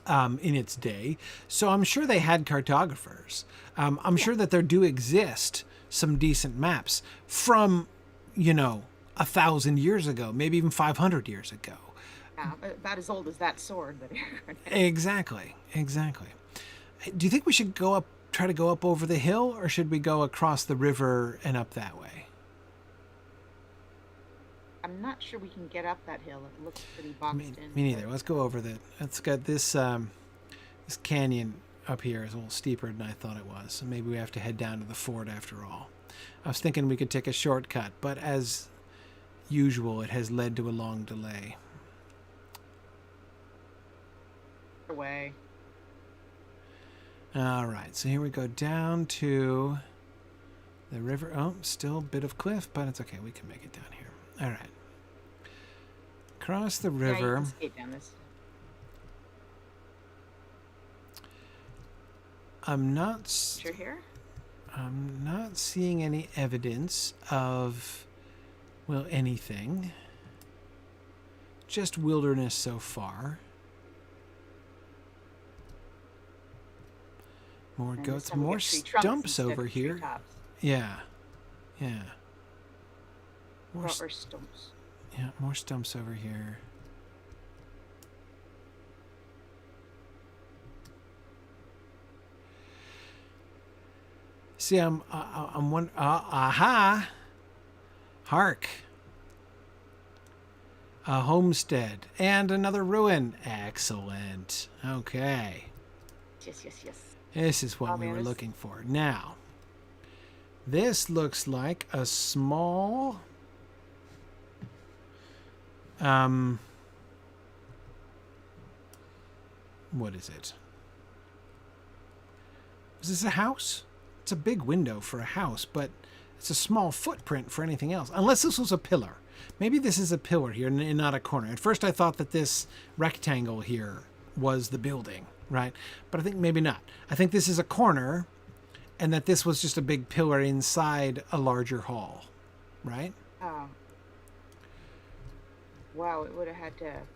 in its day. So I'm sure they had cartographers. I'm Yeah. sure that there do exist some decent maps from, you know, 1,000 years ago, maybe even 500 years ago. Yeah, about as old as that sword that Aragorn had. Exactly. Exactly. Do you think we should try to go up over the hill, or should we go across the river and up that way? I'm not sure we can get up that hill. It looks pretty Me, boxed in. me neither. Let's go over the. Let's get this canyon up here is a little steeper than I thought it was. So maybe we have to head down to the fort after all. I was thinking we could take a shortcut, but as usual, it has led to a long delay. Away. All right, so here we go down to the river. Oh, still a bit of cliff, but it's okay. We can make it down here. All right. Across the Yeah, you river. can skate down this. I'm not. You're here? I'm not seeing any evidence of, well, anything. Just wilderness so far. More And goats, this time we more get tree trunks stumps instead over of tree here. tops. Yeah. Yeah. More, Or stumps. yeah, more stumps over here. See, I'm one. Aha! Hark! A homestead and another ruin. Excellent. Okay, Yes, yes, yes. this is what Oh, we man, were this- looking for. Now, this looks like a small. What is it? Is this a house? It's a big window for a house, but it's a small footprint for anything else. Unless this was a pillar. Maybe this is a pillar here and not a corner. At first I thought that this rectangle here was the building, right? But I think maybe not. I think this is a corner and that this was just a big pillar inside a larger hall, right? Oh. Wow, it would have had to have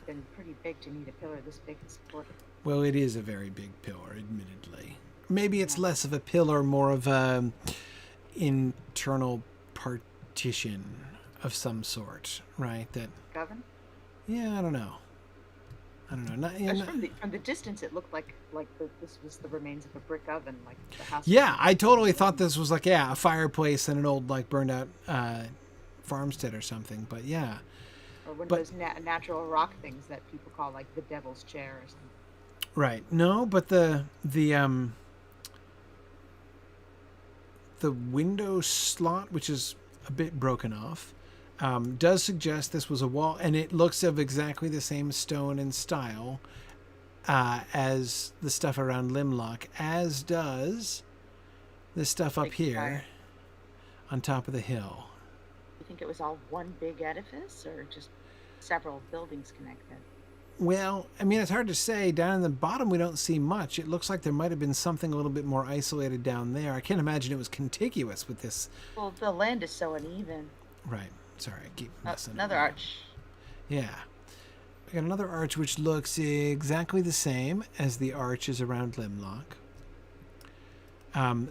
been pretty big to need a pillar this big to support it. Well, it is a very big pillar, admittedly. Maybe it's less of a pillar, more of a internal partition of some sort, right? That, Oven? yeah, I don't know. Not, yeah, From the distance, it looked like this was the remains of a brick oven, like the house. yeah, I totally thought this was like, yeah, a fireplace and an old, like, burned out farmstead or something. But yeah, Or one but- of those natural rock things that people call like the devil's chair or something. right. No, but the window slot, which is a bit broken off, does suggest this was a wall, and it looks of exactly the same stone and style as the stuff around Limlock, as does the stuff up Big here fire. on top of the hill. You think it was all one big edifice or just several buildings connected? Well, I mean, it's hard to say. Down in the bottom, we don't see much. It looks like there might have been something a little bit more isolated down there. I can't imagine it was contiguous with this. Well, the land is so uneven. Right. Sorry, I keep messing Another up. arch. Yeah. We got another arch which looks exactly the same as the arches around Limlock.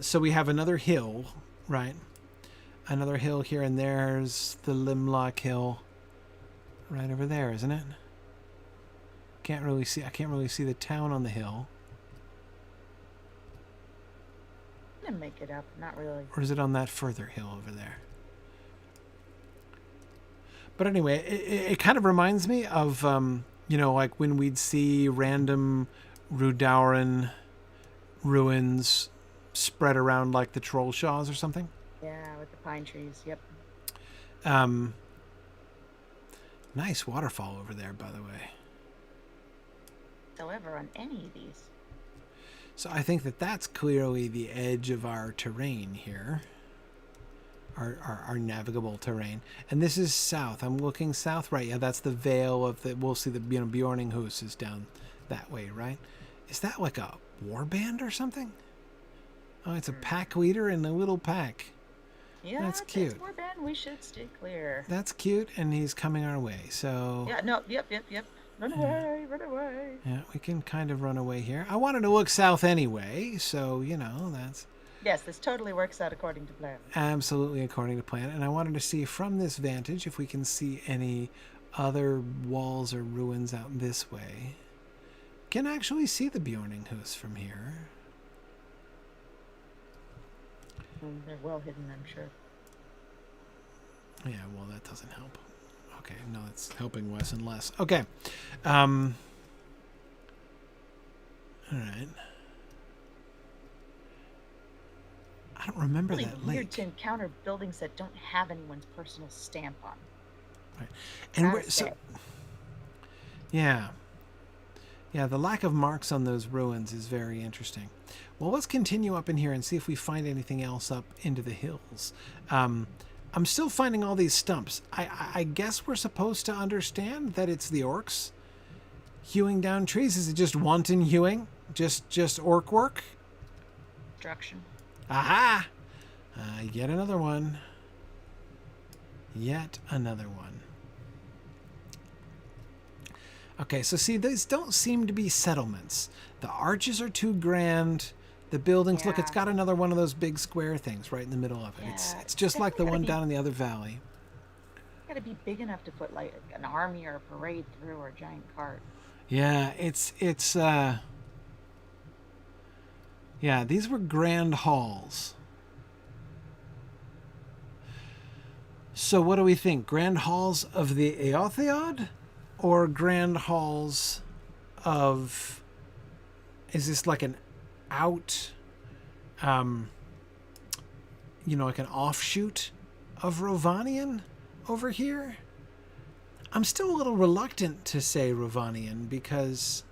So we have another hill, right? Another hill here, and there's the Limlock Hill right over there, isn't it? I can't really see the town on the hill. I didn't make it up. Not really. Or is it on that further hill over there? But anyway, it kind of reminds me of, like when we'd see random Rudauran ruins spread around like the troll shaws or something. Yeah, with the pine trees. Yep. Nice waterfall over there, by the way. However, on any of these. So I think that's clearly the edge of our terrain here. Our navigable terrain. And this is south. I'm looking south, right? Yeah, that's the Vale of the... We'll see the, Bjorninghus is down that way, right? Is that like a war band or something? Oh, it's a pack leader and a little pack. Yeah, That's it's cute. more Ben. We should stay clear. That's cute, and he's coming our way. So Yeah, no, yep. Run away, run away. yeah, we can kind of run away here. I wanted to look south anyway, so that's Yes, this totally works out according to plan. absolutely according to plan. And I wanted to see from this vantage if we can see any other walls or ruins out this way. Can actually see the Bjorninghus from here. They're well hidden, I'm sure. Yeah, well, that doesn't help. Okay, no, it's helping less and less. Okay. All right. I don't remember Really that weird lake. to encounter buildings that don't have anyone's personal stamp on. Right. And Gotta where, so, say. yeah. Yeah, the lack of marks on those ruins is very interesting. Well, let's continue up in here and see if we find anything else up into the hills. I'm still finding all these stumps. I guess we're supposed to understand that it's the orcs hewing down trees. Is it just wanton hewing? Just orc work? Destruction. Aha! Yet another one. Yet another one. Okay, so see, these don't seem to be settlements. The arches are too grand. The buildings, look, it's Yeah. got another one of those big square things right in the middle of it. Yeah, It's just like the definitely one gotta down in the other valley. Gotta be big enough to put like an army or a parade through or a giant cart. Yeah, yeah, these were grand halls. So what do we think? Grand halls of the Eotheod or grand halls of, is this like an out, like an offshoot of Rovanian over here? I'm still a little reluctant to say Rovanian because,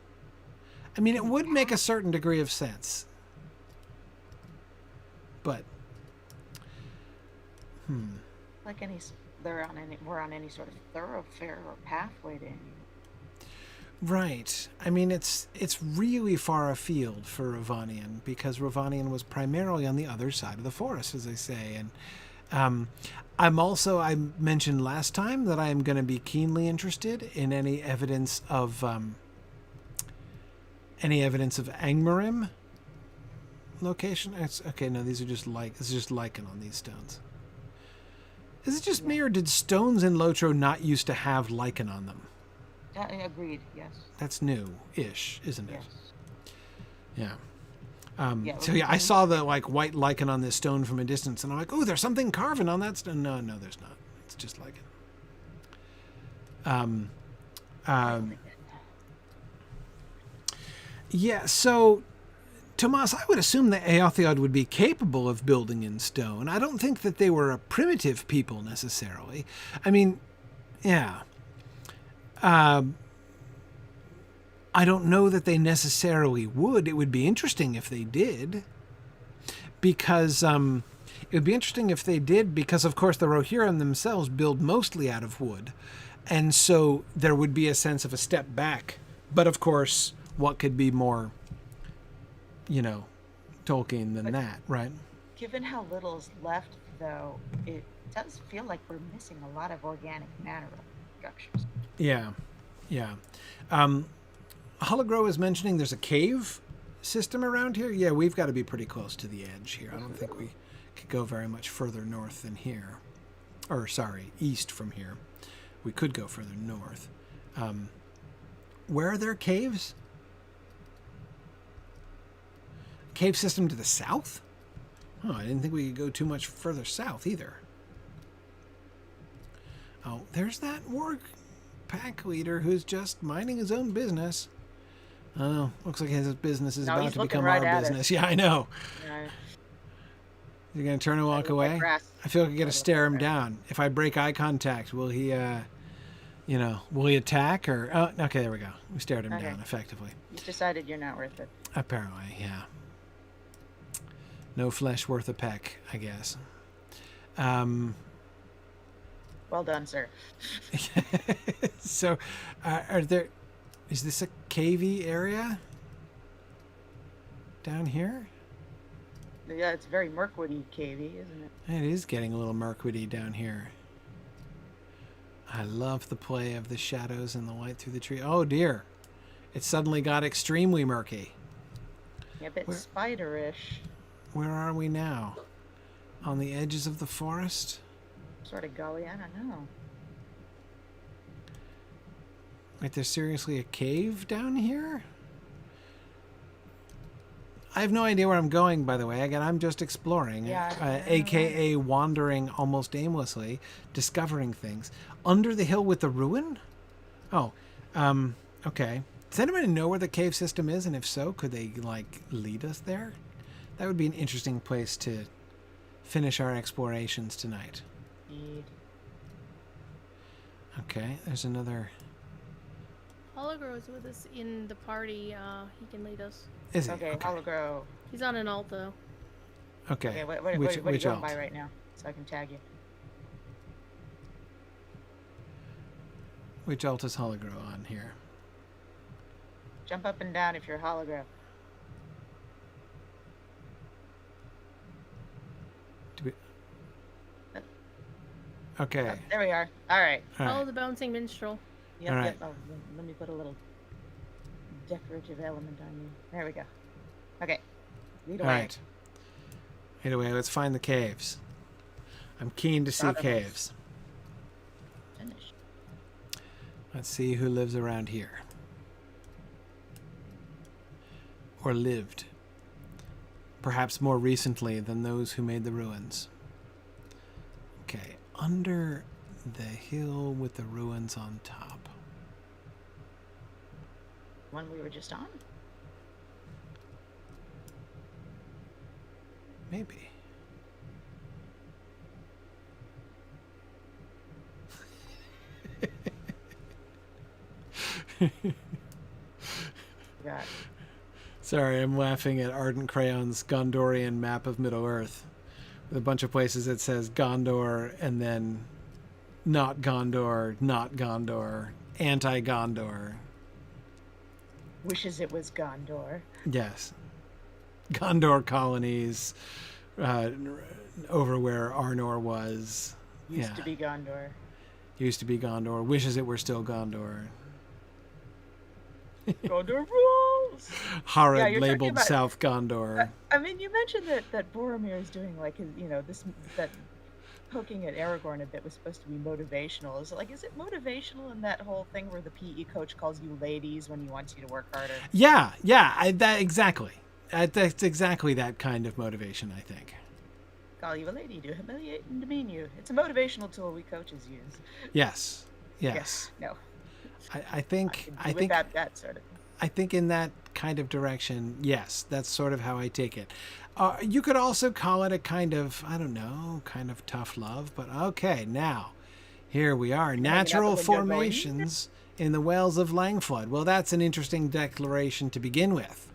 I mean, it would make a certain degree of sense. But, Like we're on any sort of thoroughfare or pathway to any. right. I mean, it's really far afield for Rovanian because Rovanian was primarily on the other side of the forest, as I say. And I mentioned last time that I am going to be keenly interested in any evidence of Angmarim location. Okay, no, these are just this is just lichen on these stones. Is it just me, or did stones in Lotro not used to have lichen on them? Agreed. Yes. That's new-ish, isn't it? Yes. Yeah. So yeah, I saw the white lichen on this stone from a distance, and I'm like, "Oh, there's something carving on that stone." No, there's not. It's just lichen. Yeah. So, Tomas, I would assume that Eotheod would be capable of building in stone. I don't think that they were a primitive people necessarily. I mean, yeah. I don't know that they necessarily would. It would be interesting if they did. Because it would be interesting if they did, because of course the Rohirrim themselves build mostly out of wood. And so there would be a sense of a step back. But of course, what could be more, Tolkien than that, right? Given how little's left, though, it does feel like we're missing a lot of organic matter structures. Yeah. Hologro is mentioning there's a cave system around here. Yeah, we've got to be pretty close to the edge here. I don't think we could go very much further north than here. Or, sorry, east from here. We could go further north. Where are there caves? Cave system to the south? Oh, I didn't think we could go too much further south either. Oh, there's that warg pack leader who's just minding his own business. Oh, looks like his business is about to become right our business. Yeah, I know. Yeah. You're going to turn and walk away? I feel like I got to stare him down. If I break eye contact, will he, will he attack or... Oh, okay, there we go. We stared him down effectively. You've decided you're not worth it. Apparently, yeah. No flesh worth a peck, I guess. Well done, sir. So, is this a cavey area? Down here? Yeah, it's very Mirkwoody cavey, isn't it? It is getting a little Mirkwoody down here. I love the play of the shadows and the light through the tree. Oh dear. It suddenly got extremely murky. Yeah, a bit Where- spiderish. Where are we now? On the edges of the forest? Sort of gully, I don't know. Wait, there's seriously a cave down here? I have no idea where I'm going, by the way. Again, I'm just exploring, Yeah, aka wandering almost aimlessly, discovering things. Under the hill with the ruin? Oh, okay. Does anybody know where the cave system is? And if so, could they, like, lead us there? That would be an interesting place to finish our explorations tonight. Indeed. Okay, there's another... Hologro's with us in the party. He can lead us. Is it? Okay, Okay. Hologro. He's on an alt though. Okay. Okay, what are Which you going alt? by right now? So I can tag you. Which alt is Hologro on here? Jump up and down if you're Hologro. Do we... Okay. Oh, there we are. All right. All Follow right. the bouncing minstrel. Yep, All yep. right. Oh, let me put a little decorative element on you. There we go. Okay. Lead All away. right. Anyway, let's find the caves. I'm keen to see Bottomless. caves. Finish. Let's see who lives around here. Or lived. Perhaps more recently than those who made the ruins. Okay, under the hill with the ruins on top. One we were just on. Maybe. Got Sorry, I'm laughing at Ardent Crayon's Gondorian map of Middle-earth. With a bunch of places that says Gondor and then not Gondor, anti-Gondor. wishes it was Gondor. Yes. Gondor colonies over where Arnor was. Used to be Gondor. Used to be Gondor. Wishes it were still Gondor. Gondor rules! Horrid Yeah, you're talking labeled about- South Gondor. I mean, you mentioned that Boromir is doing like his, that poking at Aragorn a bit was supposed to be motivational. Is it motivational in that whole thing where the PE coach calls you ladies when he wants you to work harder? Yeah, that exactly. That's exactly that kind of motivation, I think. Call you a lady to humiliate and demean you. It's a motivational tool we coaches use. Yes. No. I think that sort of thing. I think in that kind of direction, yes, that's sort of how I take it. You could also call it a kind of, I don't know, kind of tough love, but okay, now, here we are. Natural out the window going, formations in the Wells of Langflood. Well, that's an interesting declaration to begin with,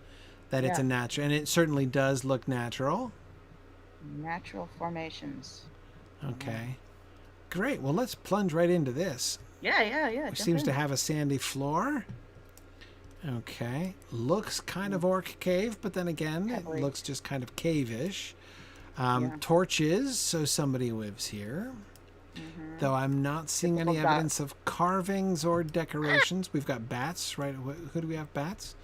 that it's a Yeah. natural, and it certainly does look natural. Natural formations. Okay. Great, well, let's plunge right into this. Yeah. Which seems to have a sandy floor. Okay. Looks kind of orc cave, but then again, Heavily. it looks just kind of cave-ish. Yeah. Torches, so somebody lives here. Though I'm not seeing any Typical evidence of carvings or decorations. We've got bats, right? Who do we have? Bats?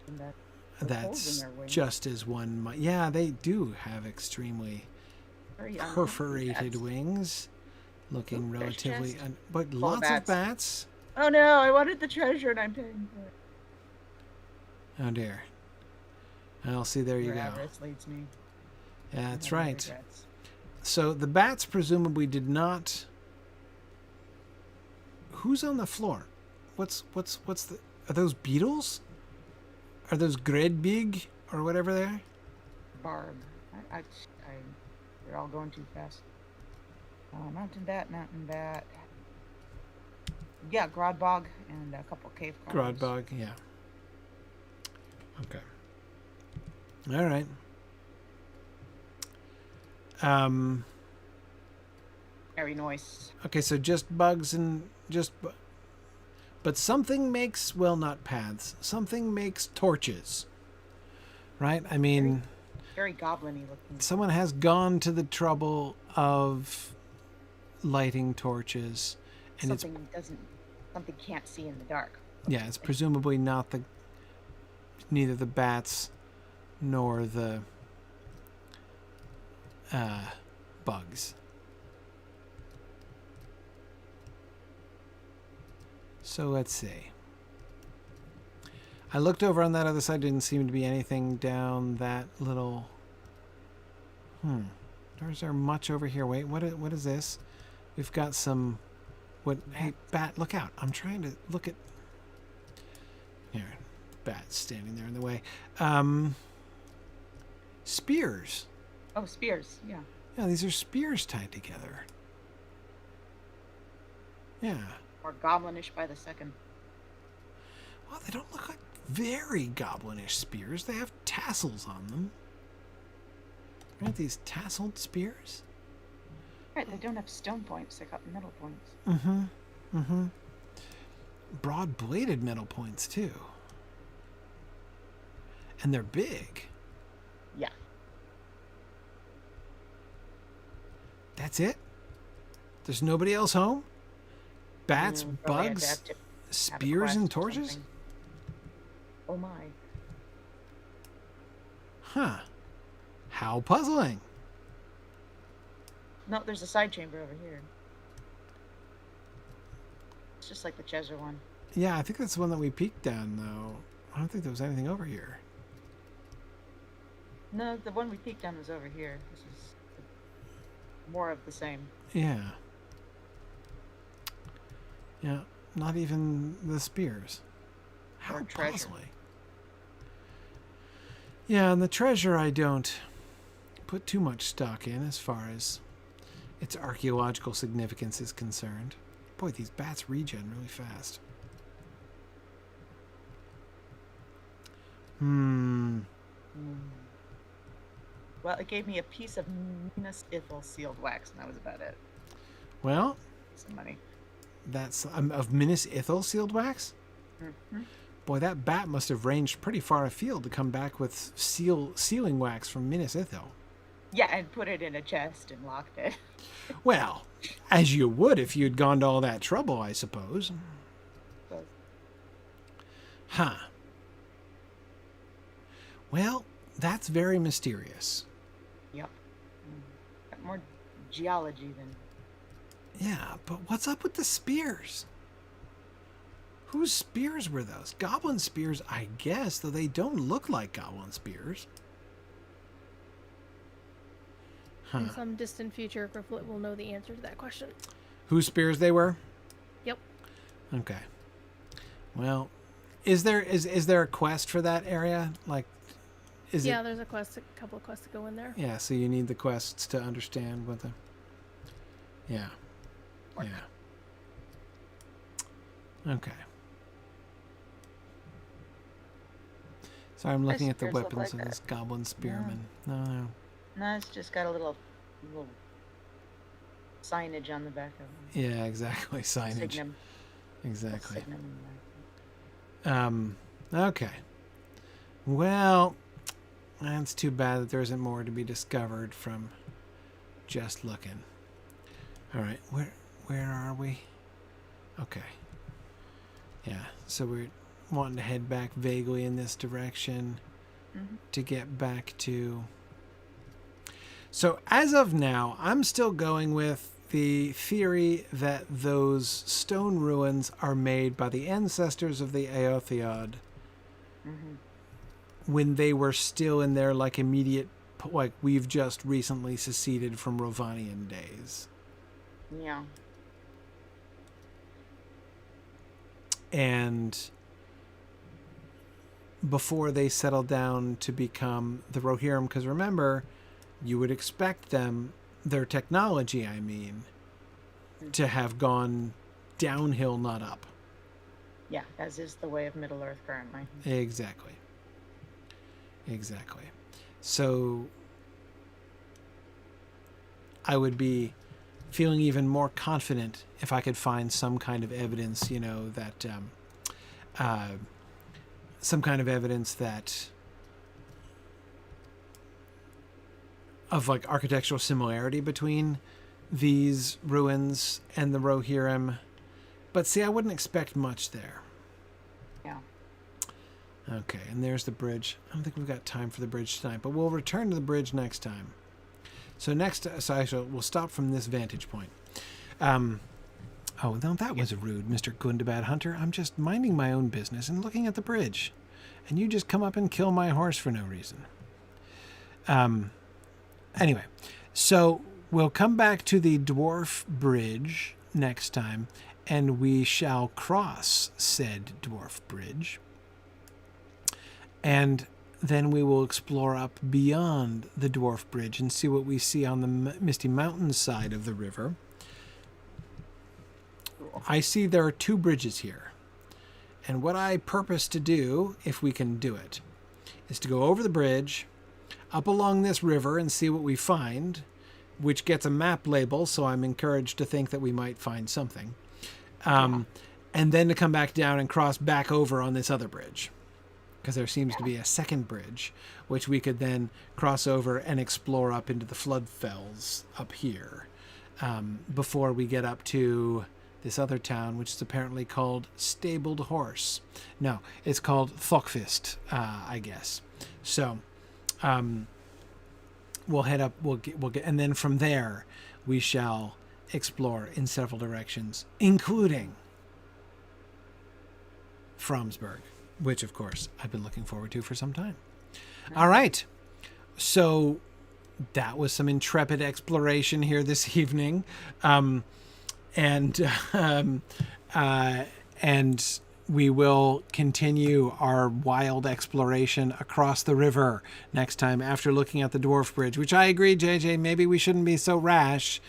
And that with holes That's in their wings. just as one might. Yeah, they do have extremely Very unhealthy perforated bats. wings. Looking Ooh, there's relatively... chest. but Full of lots of bats. bats. Oh no, I wanted the treasure and I'm paying for it. Oh dear. Well, see, there you Where go. avarice leads me. Yeah, that's No right. regrets. So the bats presumably did not. Who's on the floor? What's the? Are those beetles? Are those Gredbig or whatever they are? Barb. They're all going too fast. Mountain bat. Yeah, Grodbog and a couple cave carvings. Grodbog, yeah. Okay. All right. Very nice. Okay, so just bugs and but something makes, well, not paths. Something makes torches. Right? I mean, very goblin-y looking. Someone has gone to the trouble of lighting torches, and Something can't see in the dark. it's presumably neither the bats nor the bugs. So let's see. I looked over on that other side. Didn't seem to be anything down that little. Is there much over here? Wait, what is this? We've got some. What? Hey, bat! Look out! I'm trying to look at. Here, bat standing there in the way. Spears. Oh, spears. Yeah. Yeah, these are spears tied together. Yeah. Or goblinish by the second. Well, they don't look like very goblinish spears. They have tassels on them. Aren't these tasseled spears? Right, they don't have stone points. They got metal points. Broad-bladed metal points, too. And they're big. Yeah. That's it? There's nobody else home? Bats, bugs, spears, and torches? Oh my. Huh. How puzzling. No, there's a side chamber over here. It's just like the Cheshire one. Yeah, I think that's the one that we peeked down, though. I don't think there was anything over here. No, the one we peeked down was over here. This is more of the same. Yeah. Yeah, not even the spears. How Or treasure. puzzling. Yeah, and the treasure I don't put too much stock in as far as its archaeological significance is concerned. Boy, these bats regen really fast. Well, it gave me a piece of Minas Ithil sealed wax, and that was about it. Well, Some money. that's of Minas Ithil sealed wax? Mm-hmm. Boy, that bat must have ranged pretty far afield to come back with sealing wax from Minas Ithil. Yeah, and put it in a chest and locked it. Well, as you would if you'd gone to all that trouble, I suppose. But Huh. Well, that's very mysterious. yep. Got more geology than. Yeah, but what's up with the spears? Whose spears were those? Goblin spears, I guess, though they don't look like goblin spears. In Huh. some distant future, Grifflet will know the answer to that question. Whose spears they were? Yep. Okay. Well, is there a quest for that area? Like, is Yeah, it? there's a couple of quests to go in there. Yeah, so you need the quests to understand what the. Yeah. Work. Yeah. Okay. Sorry, I'm looking at the spears look weapons like of this goblin spearman. No. No, it's just got a little signage on the back of it. Yeah, exactly. Signage. Signum. Exactly. Signum on Okay. Well, that's too bad that there isn't more to be discovered from just looking. All right, where are we? Okay. Yeah, so we're wanting to head back vaguely in this direction to get back to. So as of now, I'm still going with the theory that those stone ruins are made by the ancestors of the Eotheod when they were still in their immediate, we've just recently seceded from Rovanian days. Yeah. And before they settled down to become the Rohirrim, because remember, you would expect their technology, to have gone downhill, not up. Yeah, as is the way of Middle Earth currently. Exactly. So I would be feeling even more confident if I could find some kind of evidence, that like architectural similarity between these ruins and the Rohirrim. But see, I wouldn't expect much there. Yeah. Okay, and there's the bridge. I don't think we've got time for the bridge tonight, but we'll return to the bridge next time. So we'll stop from this vantage point. Oh, no, that was rude, Mr. Gundabad Hunter. I'm just minding my own business and looking at the bridge. And you just come up and kill my horse for no reason. Anyway, so we'll come back to the dwarf bridge next time, and we shall cross said dwarf bridge. And then we will explore up beyond the dwarf bridge and see what we see on the Misty Mountains side of the river. I see there are 2 bridges here. And what I purpose to do, if we can do it, is to go over the bridge, up along this river and see what we find, which gets a map label, so I'm encouraged to think that we might find something. And then to come back down and cross back over on this other bridge. Because there seems to be a second bridge, which we could then cross over and explore up into the flood fells up here, before we get up to this other town, which is apparently called Stabled Horse. No, it's called Thokfist, I guess. So, we'll head up. We'll get, and then from there, we shall explore in several directions, including Fromsburg, which, of course, I've been looking forward to for some time. All right. So that was some intrepid exploration here this evening. And we will continue our wild exploration across the river next time after looking at the dwarf bridge, which I agree, JJ, maybe we shouldn't be so rash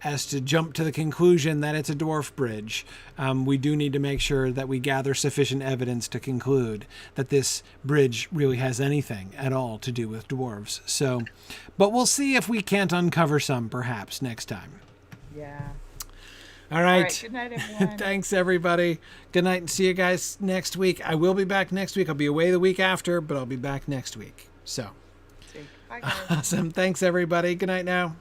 as to jump to the conclusion that it's a dwarf bridge. We do need to make sure that we gather sufficient evidence to conclude that this bridge really has anything at all to do with dwarves. So, but we'll see if we can't uncover some perhaps next time. Yeah. All right. All right. Good night, everyone. Thanks, everybody. Good night, and see you guys next week. I will be back next week. I'll be away the week after, but I'll be back next week. So, Bye, guys. awesome. Thanks, everybody. Good night now.